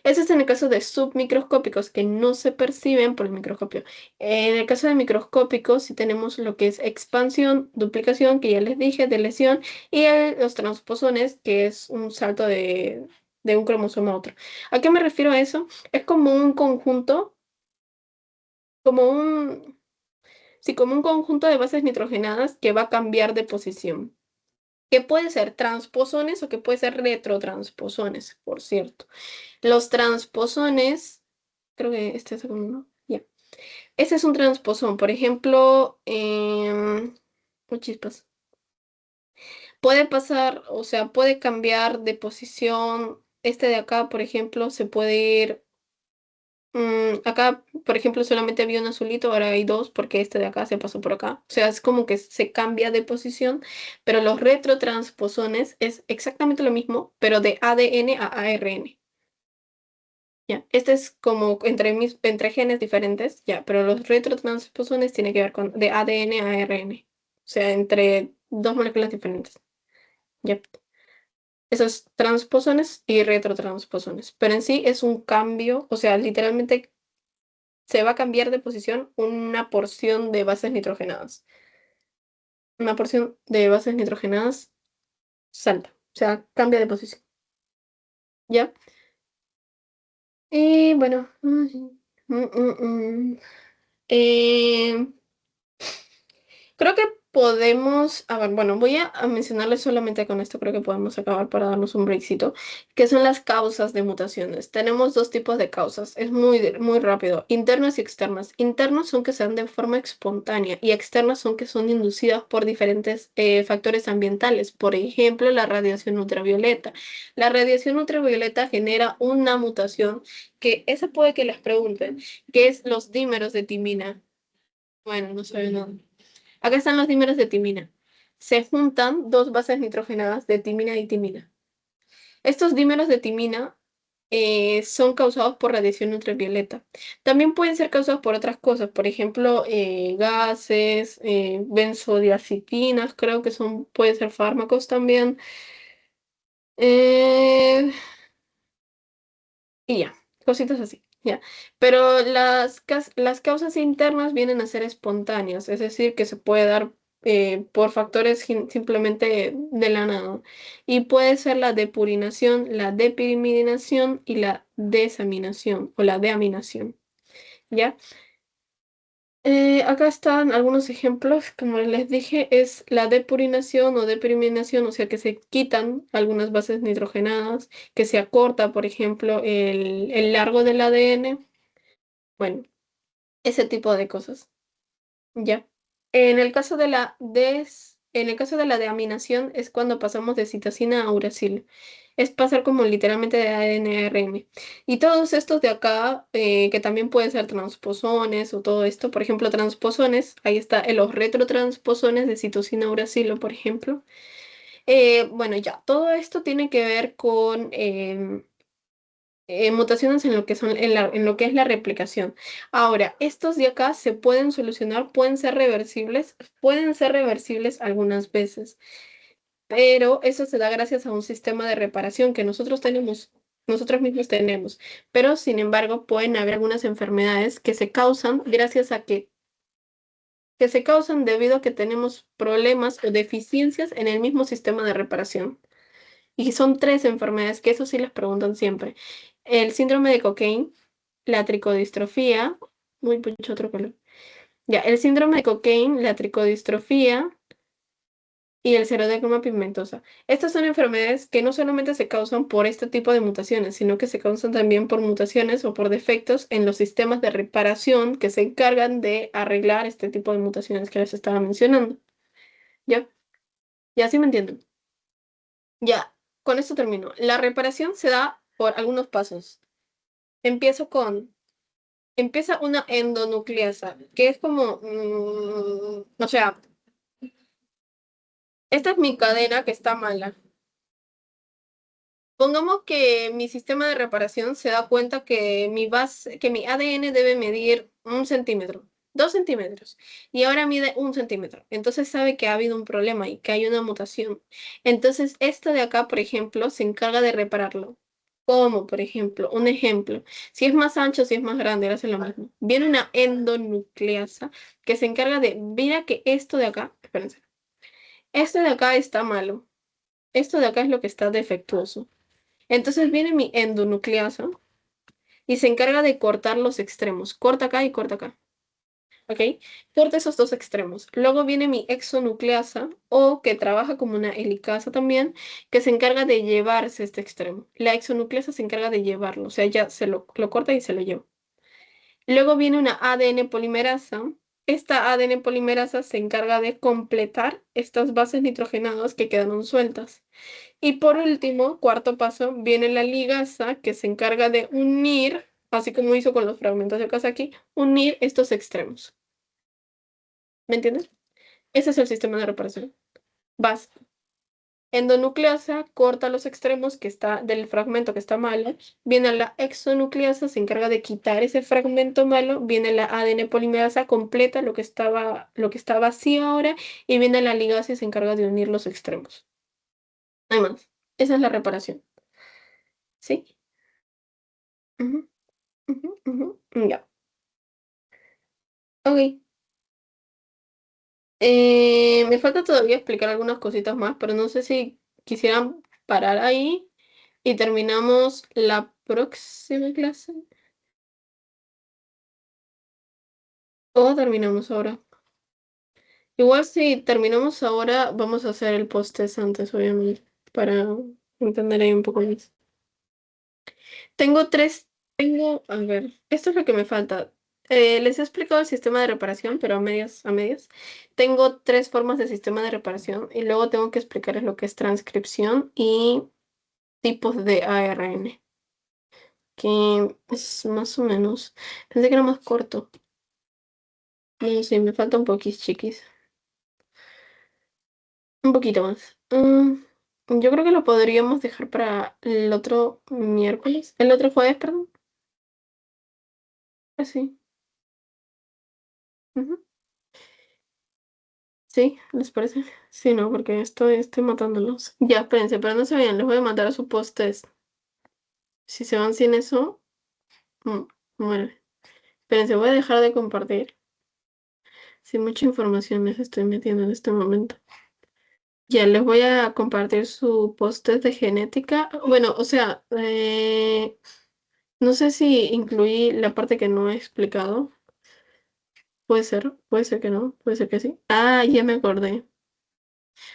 Eso es en el caso de submicroscópicos que no se perciben por el microscopio. En el caso de microscópicos, sí tenemos lo que es expansión, duplicación, que ya les dije, de lesión, y los transposones, que es un salto de un cromosoma a otro. ¿A qué me refiero a eso? Es como un conjunto, como un, sí, como un conjunto de bases nitrogenadas que va a cambiar de posición. Que puede ser transposones o que puede ser retrotransposones, por cierto. Los transposones, creo que este es uno, ya. Ese es un transposón, por ejemplo, oh, chispas. Puede pasar, o sea, puede cambiar de posición. Este de acá, por ejemplo, se puede ir. Acá, por ejemplo, solamente había un azulito, ahora hay dos porque este de acá se pasó por acá. O sea, es como que se cambia de posición, pero los retrotransposones es exactamente lo mismo, pero de ADN a ARN. Ya, este es como entre genes diferentes, ya, pero los retrotransposones tienen que ver con de ADN a ARN, o sea, entre dos moléculas diferentes. Ya, esos transposones y retrotransposones, pero en sí es un cambio, o sea, literalmente se va a cambiar de posición una porción de bases nitrogenadas. Una porción de bases nitrogenadas salta, o sea, cambia de posición. ¿Ya? Y bueno, mm, mm, mm. Eh, creo que podemos, a ver, bueno, voy a mencionarles solamente con esto, creo que podemos acabar para darnos un breakcito, que son las causas de mutaciones. Tenemos dos tipos de causas, es muy rápido, internas y externas. Internas son que se dan de forma espontánea y externas son que son inducidas por diferentes factores ambientales, por ejemplo, la radiación ultravioleta. La radiación ultravioleta genera una mutación que esa puede que les pregunten, que es los dímeros de timina. Bueno, no sé nada. Acá están los dímeros de timina. Se juntan dos bases nitrogenadas de timina y timina. Estos dímeros de timina son causados por radiación ultravioleta. También pueden ser causados por otras cosas, por ejemplo, gases, benzodiazepinas, creo que son, pueden ser fármacos también. Eh, y ya, cositas así, ya. Pero las causas internas vienen a ser espontáneas, es decir, que se puede dar por factores simplemente de la nada. Y puede ser la depurinación, la depirimidinación y la desaminación o la deaminación, ¿ya? Acá están algunos ejemplos, como les dije, es la depurinación o depirimidinación, o sea que se quitan algunas bases nitrogenadas, que se acorta, por ejemplo, el largo del ADN, bueno, ese tipo de cosas, ¿ya? En el caso de la deaminación es cuando pasamos de citosina a uracilo. Es pasar como literalmente de ADN a ARN. Y todos estos de acá, que también pueden ser transposones o todo esto, por ejemplo, transposones, ahí está los retrotransposones de citosina a uracilo, por ejemplo. Bueno, ya, todo esto tiene que ver con mutaciones en lo que son, en lo que es la replicación. Ahora, estos de acá se pueden solucionar, pueden ser reversibles algunas veces, pero eso se da gracias a un sistema de reparación que nosotros mismos tenemos. Pero, sin embargo, pueden haber algunas enfermedades que se causan gracias a que se causan debido a que tenemos problemas o deficiencias en el mismo sistema de reparación. Y son tres enfermedades que eso sí les preguntan siempre. El síndrome de Cockayne, la tricodistrofía, muy mucho otro color. Ya, el síndrome de Cockayne, la tricodistrofía y el xeroderma pigmentosa. Estas son enfermedades que no solamente se causan por este tipo de mutaciones, sino que se causan también por mutaciones o por defectos en los sistemas de reparación que se encargan de arreglar este tipo de mutaciones que les estaba mencionando. ¿Ya? ¿Ya sí me entienden? Ya, con esto termino. La reparación se da por algunos pasos. Empiezo con, empieza una endonucleasa, que es como, o sea, esta es mi cadena que está mala. Pongamos que mi sistema de reparación se da cuenta que que mi ADN debe medir 1 centímetro, 2 centímetros, y ahora mide 1 centímetro. Entonces sabe que ha habido un problema y que hay una mutación. Entonces, esta de acá, por ejemplo, se encarga de repararlo. Como, por ejemplo, un ejemplo, si es más ancho, si es más grande, hace lo mismo. Viene una endonucleasa que se encarga de, mira que esto de acá, espérense, esto de acá está malo, esto de acá es lo que está defectuoso. Entonces viene mi endonucleasa y se encarga de cortar los extremos. Corta acá y corta acá. ¿Ok? Corta esos dos extremos. Luego viene mi exonucleasa o que trabaja como una helicasa también, que se encarga de llevarse este extremo. La exonucleasa se encarga de llevarlo, o sea, ya lo corta y se lo lleva. Luego viene una ADN polimerasa. Esta ADN polimerasa se encarga de completar estas bases nitrogenadas que quedaron sueltas. Y por último, cuarto paso, viene la ligasa que se encarga de unir, así como hizo con los fragmentos de Kazaki, unir estos extremos. ¿Me entiendes? Ese es el sistema de reparación. Vas. Endonucleasa corta los extremos que está del fragmento que está malo. Viene la exonucleasa, se encarga de quitar ese fragmento malo. Viene la ADN polimerasa, completa lo que está vacío ahora. Y viene la ligasa y se encarga de unir los extremos. No hay más. Esa es la reparación. ¿Sí? Ujú, ujú, ujú. Ya. Ok. Me falta todavía explicar algunas cositas más, pero no sé si quisieran parar ahí y terminamos la próxima clase o terminamos ahora. Igual si terminamos ahora, vamos a hacer el post-test antes, obviamente, para entender ahí un poco más. Tengo tres, a ver, esto es lo que me falta. Les he explicado el sistema de reparación, pero a medias, a medias. Tengo tres formas de sistema de reparación y luego tengo que explicarles lo que es transcripción y tipos de ARN, que es más o menos. Pensé que era más corto. No sé, me falta un poquis, chiquis. Un poquito más. Yo creo que lo podríamos dejar para el otro miércoles. El otro jueves, perdón. Así. Sí, ¿les parece? Sí, no, porque estoy matándolos. Ya, espérense, pero no se vayan, les voy a mandar a su post-test. Si se van sin eso, mm, muere. Espérense, voy a dejar de compartir. Sin mucha información les estoy metiendo en este momento. Ya, les voy a compartir su post-test de genética. Bueno, o sea, no sé si incluí la parte que no he explicado. Puede ser que no, puede ser que sí. Ah, ya me acordé.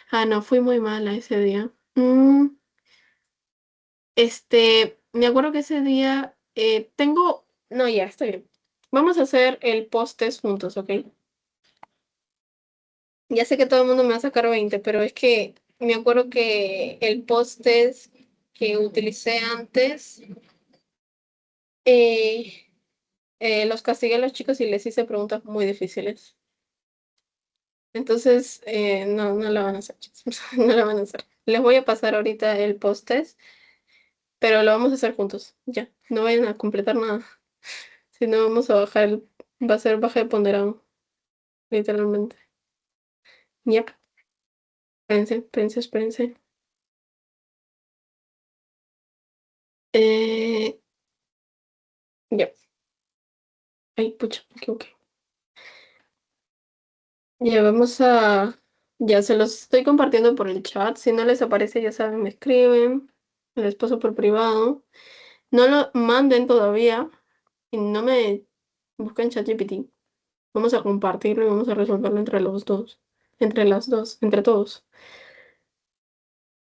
Ah, no, fui muy mala ese día. Me acuerdo que ese día tengo. No, ya, está bien. Vamos a hacer el post-test juntos, ¿ok? Ya sé que todo el mundo me va a sacar 20, pero es que me acuerdo que el post-test que utilicé antes, eh, los castigué a los chicos y les hice preguntas muy difíciles. Entonces, no, no lo van a hacer, chicos. No lo van a hacer. Les voy a pasar ahorita el post-test, pero lo vamos a hacer juntos. Ya, no vayan a completar nada. Si no, vamos a bajar va a ser baja de ponderado, literalmente. Yep. Espérense, espérense, espérense. Eh, ya. Ay, pucha, me equivoqué. Ya vamos a. Ya se los estoy compartiendo por el chat. Si no les aparece, ya saben, me escriben. Les paso por privado. No lo manden todavía. Y no me busquen ChatGPT. Vamos a compartirlo y vamos a resolverlo entre los dos. Entre las dos, entre todos.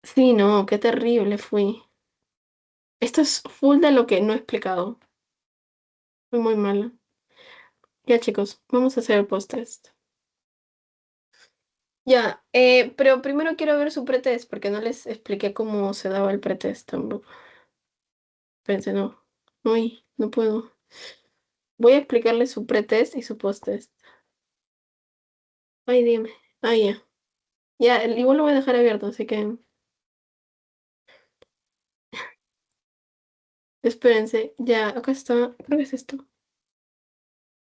Sí, no, qué terrible fui. Esto es full de lo que no he explicado. Fui muy mala. Ya, chicos, vamos a hacer el post-test. Ya, pero primero quiero ver su pretest, porque no les expliqué cómo se daba el pretest tampoco. Pensé, no. Uy, no puedo. Voy a explicarles su pretest y su post-test. Ay, dime. Ah, ya. Ya, igual lo voy a dejar abierto, así que espérense. Ya, acá está. Creo que es esto.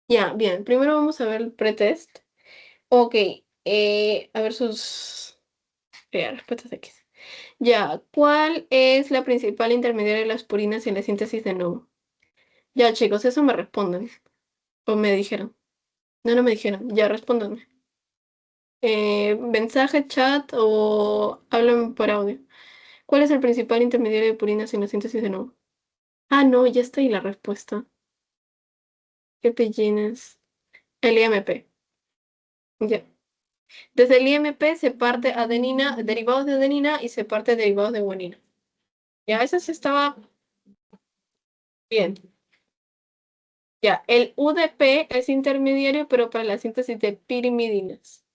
Ya, bien. Primero vamos a ver el pretest. Ok, a ver sus respuestas X. Ya, ¿cuál es la principal intermediaria de las purinas en la síntesis de nuevo? Ya, chicos, eso me responden. O me dijeron. No, no me dijeron. Ya, respóndanme. Mensaje, chat o hablan por audio. ¿Cuál es el principal intermediario de purinas en la síntesis de nuevo? Ah, no, ya está ahí la respuesta. ¿Qué pellines? El IMP. Ya. Desde el IMP se parte adenina, derivados de adenina y se parte derivados de guanina. Ya, esa sí estaba bien. Ya, el UDP es intermediario, pero para la síntesis de pirimidinas.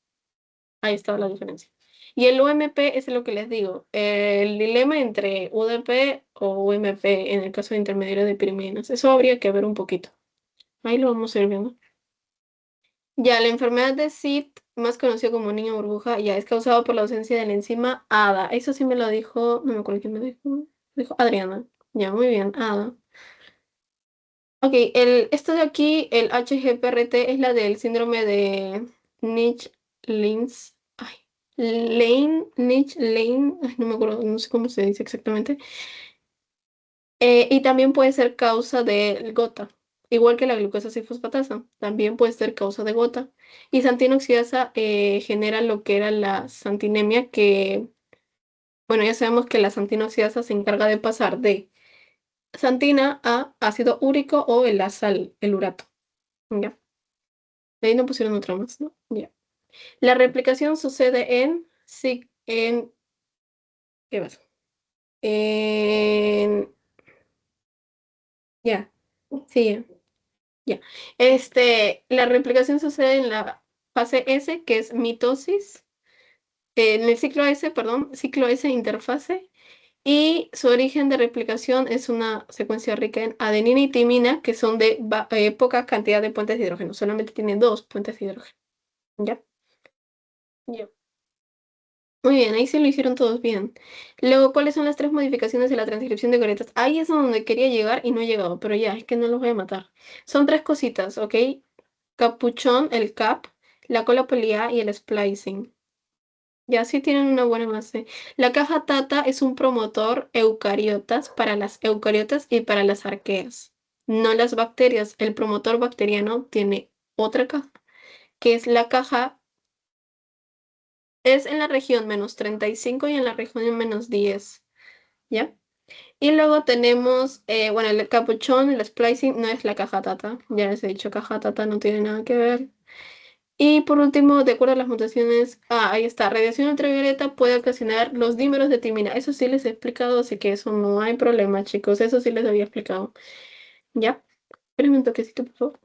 Ahí está la diferencia. Y el UMP es lo que les digo, el dilema entre UDP o UMP en el caso de intermediario de pirimidinas. Eso habría que ver un poquito. Ahí lo vamos a ir viendo. Ya, la enfermedad de SID, más conocido como niño burbuja, ya es causado por la ausencia de la enzima ADA. Eso sí me lo dijo, no me acuerdo quién me dijo. Dijo Adriana. Ya, muy bien, ADA. Ok, esto de aquí, el HGPRT, es la del síndrome de Nitsch-Lane, ay, Nitsch-Lane, ay, no me acuerdo, no sé cómo se dice exactamente. Y también puede ser causa de gota, igual que la glucosa fosfatasa, también puede ser causa de gota. Y santina oxidasa genera lo que era la santinemia, que, bueno, ya sabemos que la santina oxidasa se encarga de pasar de santina a ácido úrico o el sal, el urato. ¿Ya? De ahí no pusieron otra más, ¿no? Ya. La replicación sucede ¿qué más? En, ya, sí, ya. La replicación sucede en la fase S, que es mitosis, en el ciclo S, perdón, ciclo S interfase, y su origen de replicación es una secuencia rica en adenina y timina, que son de poca cantidad de puentes de hidrógeno, solamente tiene dos puentes de hidrógeno, ¿ya? Ya. Muy bien, ahí sí lo hicieron todos bien. Luego, ¿cuáles son las tres modificaciones de la transcripción de coretas? Ahí es donde quería llegar y no he llegado, pero ya, es que no los voy a matar. Son tres cositas, ¿ok? Capuchón, el cap, la cola polía y el splicing. Ya sí tienen una buena base. La caja Tata es un promotor eucariotas para las eucariotas y para las arqueas. No las bacterias. El promotor bacteriano tiene otra caja, que es la caja, es en la región -35 y en la región -10. ¿Ya? Y luego tenemos, bueno, el capuchón, el splicing no es la caja Tata. Ya les he dicho, caja Tata no tiene nada que ver. Y por último, de acuerdo a las mutaciones, ahí está, radiación ultravioleta puede ocasionar los dímeros de timina. Eso sí les he explicado, así que eso no hay problema, chicos. Eso sí les había explicado. ¿Ya? Espérenme un toquecito, por favor.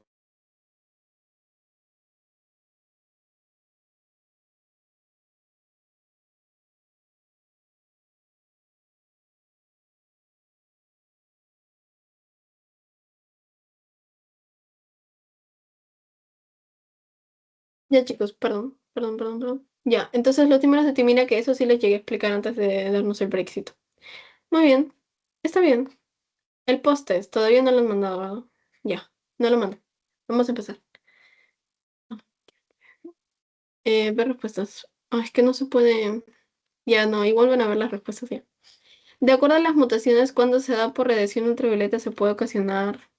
Ya, chicos, perdón, perdón, perdón, perdón. Ya, entonces los dímeros de timina, que eso sí les llegué a explicar antes de darnos el Brexit. Muy bien, está bien. El post-test, todavía no lo han mandado, ¿verdad? Ya, no lo mando. Vamos a empezar. Ver respuestas. Es que no se puede. Ya, no, igual van a ver las respuestas ya. De acuerdo a las mutaciones, cuando se da por radiación ultravioleta se puede ocasionar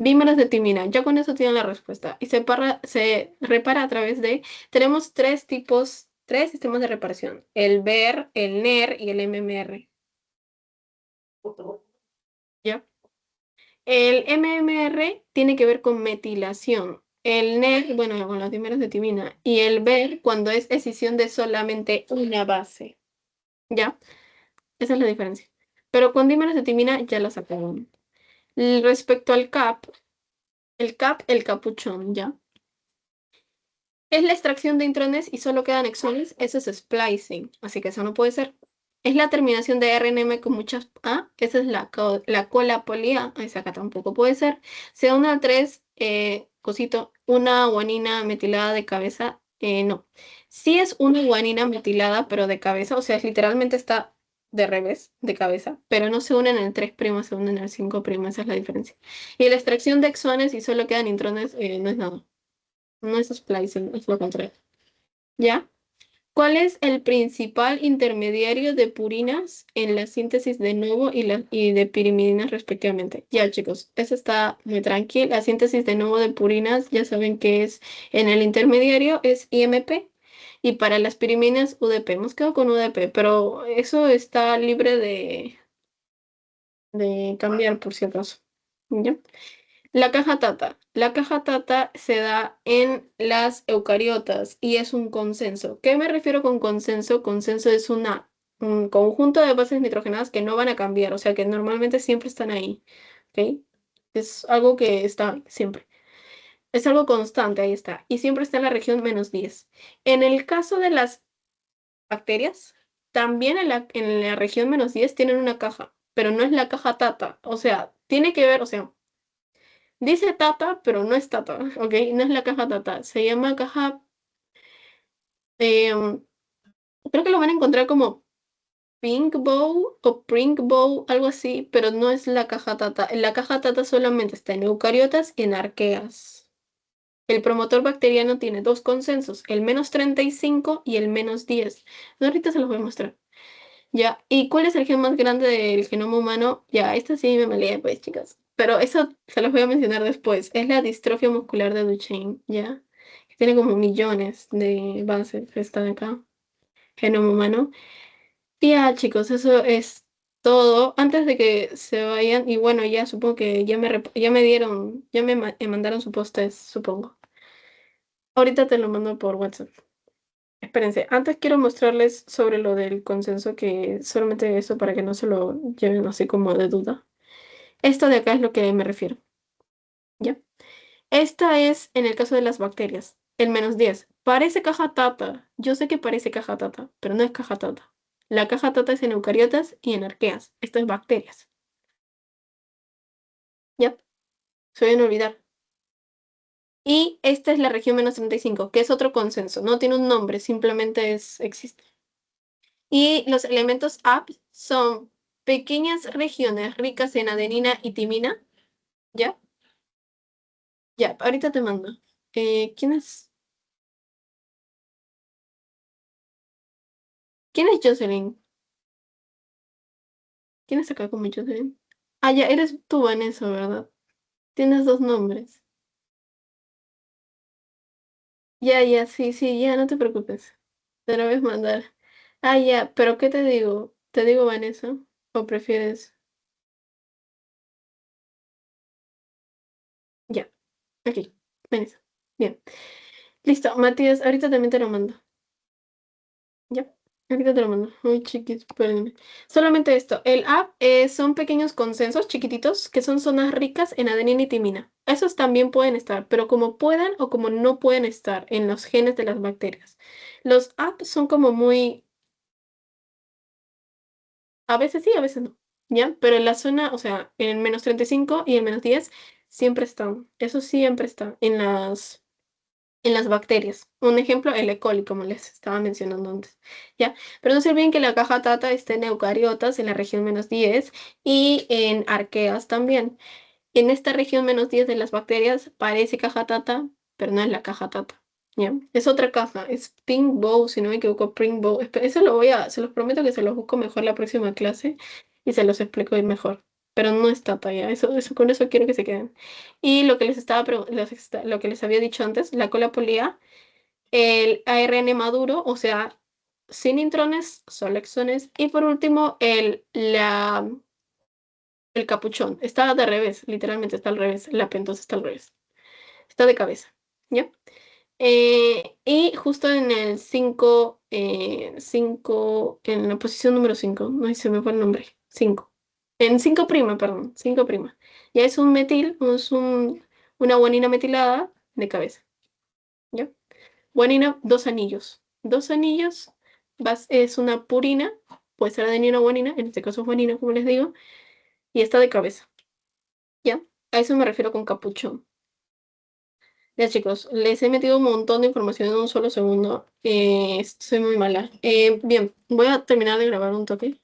dímeros de timina. Ya con eso tienen la respuesta. Y se repara a través de... Tenemos tres tipos, tres sistemas de reparación. El BER, el NER y el MMR. ¿Ya? El MMR tiene que ver con metilación. El NER, bueno, con los dímeros de timina. Y el BER cuando es escisión de solamente una base. ¿Ya? Esa es la diferencia. Pero con dímeros de timina ya la sacamos. Respecto al CAP, el capuchón, ¿ya? Es la extracción de intrones y solo quedan exones, eso es splicing, así que eso no puede ser. Es la terminación de RNM con muchas A, esa es la cola polía, esa acá tampoco puede ser. Se une a tres, cosito, una guanina metilada de cabeza, no. Sí es una guanina metilada, pero de cabeza, o sea, literalmente está de revés, de cabeza, pero no se unen en el 3', se unen en el 5', esa es la diferencia. Y la extracción de exones y solo quedan intrones, no es nada. No es splicing, es lo contrario. ¿Ya? ¿Cuál es el principal intermediario de purinas en la síntesis de novo y de pirimidinas respectivamente? Ya, chicos, eso está muy tranquilo. La síntesis de novo de purinas, ya saben que es en el intermediario, es IMP. Y para las pirimidinas, UDP. Hemos quedado con UDP, pero eso está libre de cambiar por si acaso. ¿Ya? La caja Tata. La caja Tata se da en las eucariotas y es un consenso. ¿Qué me refiero con consenso? Consenso es un conjunto de bases nitrogenadas que no van a cambiar, o sea que normalmente siempre están ahí. ¿Ok? Es algo que está siempre. Es algo constante, ahí está. Y siempre está en la región -10. En el caso de las bacterias, también en la región -10 tienen una caja, pero no es la caja Tata. O sea, tiene que ver, o sea. Dice Tata, pero no es Tata, ¿ok? No es la caja Tata. Se llama caja. em, Creo que lo van a encontrar como Pink Bow o Prink Bow, algo así, pero no es la caja Tata. La caja Tata solamente está en eucariotas y en arqueas. El promotor bacteriano tiene dos consensos, el -35 y el -10. Ahorita se los voy a mostrar. Ya, ¿y cuál es el gen más grande del genoma humano? Ya, esta sí me malía, pues, chicas. Pero eso se los voy a mencionar después. Es la distrofia muscular de Duchenne, ¿ya? Que tiene como millones de bases, está acá, genoma humano. Y ya, chicos, eso es todo. Antes de que se vayan, y bueno, ya supongo que ya me dieron, ya me mandaron su post supongo. Ahorita te lo mando por WhatsApp. Espérense, antes quiero mostrarles sobre lo del consenso, que solamente eso para que no se lo lleven así como de duda. Esto de acá es lo que me refiero, ¿ya? Esta es en el caso de las bacterias, el -10. Parece caja tata, yo sé que parece caja tata, pero no es caja tata. La caja tata es en eucariotas y en arqueas. Esto es bacterias, ¿ya? Se deben olvidar. Y esta es la región -35, que es otro consenso. No tiene un nombre, simplemente existe. Y los elementos AP son pequeñas regiones ricas en adenina y timina, ¿ya? Ya, ahorita te mando. ¿Quién es? ¿Quién es Jocelyn? ¿Quién es acá como Jocelyn? Ah, ya, eres tú, Vanessa, ¿verdad? Tienes dos nombres. Ya, ya, sí, sí, ya, no te preocupes. Te lo voy a mandar. Ah, ya, pero ¿qué te digo? ¿Te digo Vanessa? ¿O prefieres? Ya, aquí, Vanessa. Bien. Listo, Matías, ahorita también te lo mando. Ya, ahorita te lo mando. Muy chiquis, espérenme. Solamente esto. El app son pequeños consensos chiquititos que son zonas ricas en adenina y timina. Esos también pueden estar, pero como puedan o como no pueden estar en los genes de las bacterias. Los apps son como muy. A veces sí, a veces no. ¿Ya? Pero en la zona, o sea, en el -35 y el -10 siempre están. Eso siempre está en las bacterias. Un ejemplo, el E. coli, como les estaba mencionando antes. ¿Ya? Pero no se olviden que la caja tata está en eucariotas, en la región -10, y en arqueas también. En esta región -10 de las bacterias parece caja tata, pero no es la caja tata. ¿Ya? Es otra caja, es Pink Bow, si no me equivoco, Pink Bow. Eso se los prometo que se los busco mejor la próxima clase y se los explico mejor. Pero no es tata, ya. Con eso quiero que se queden. Y lo que lo que les había dicho antes, la cola polía, el ARN maduro, o sea, sin intrones, solo exones. Y por último, el capuchón. Está de revés, literalmente está al revés. La pentosa está al revés. Está de cabeza. ¿Ya? Y justo en el 5 en la posición número 5 no sé, se me fue el nombre. 5 En 5' perdón. 5'. Ya es un metil, una guanina metilada de cabeza. ¿Ya? Guanina, dos anillos. Dos anillos es una purina, puede ser adenina o guanina, en este caso es guanina, como les digo, y está de cabeza. ¿Ya? A eso me refiero con capuchón. Ya chicos, les he metido un montón de información en un solo segundo. Soy muy mala. Bien, voy a terminar de grabar un toque.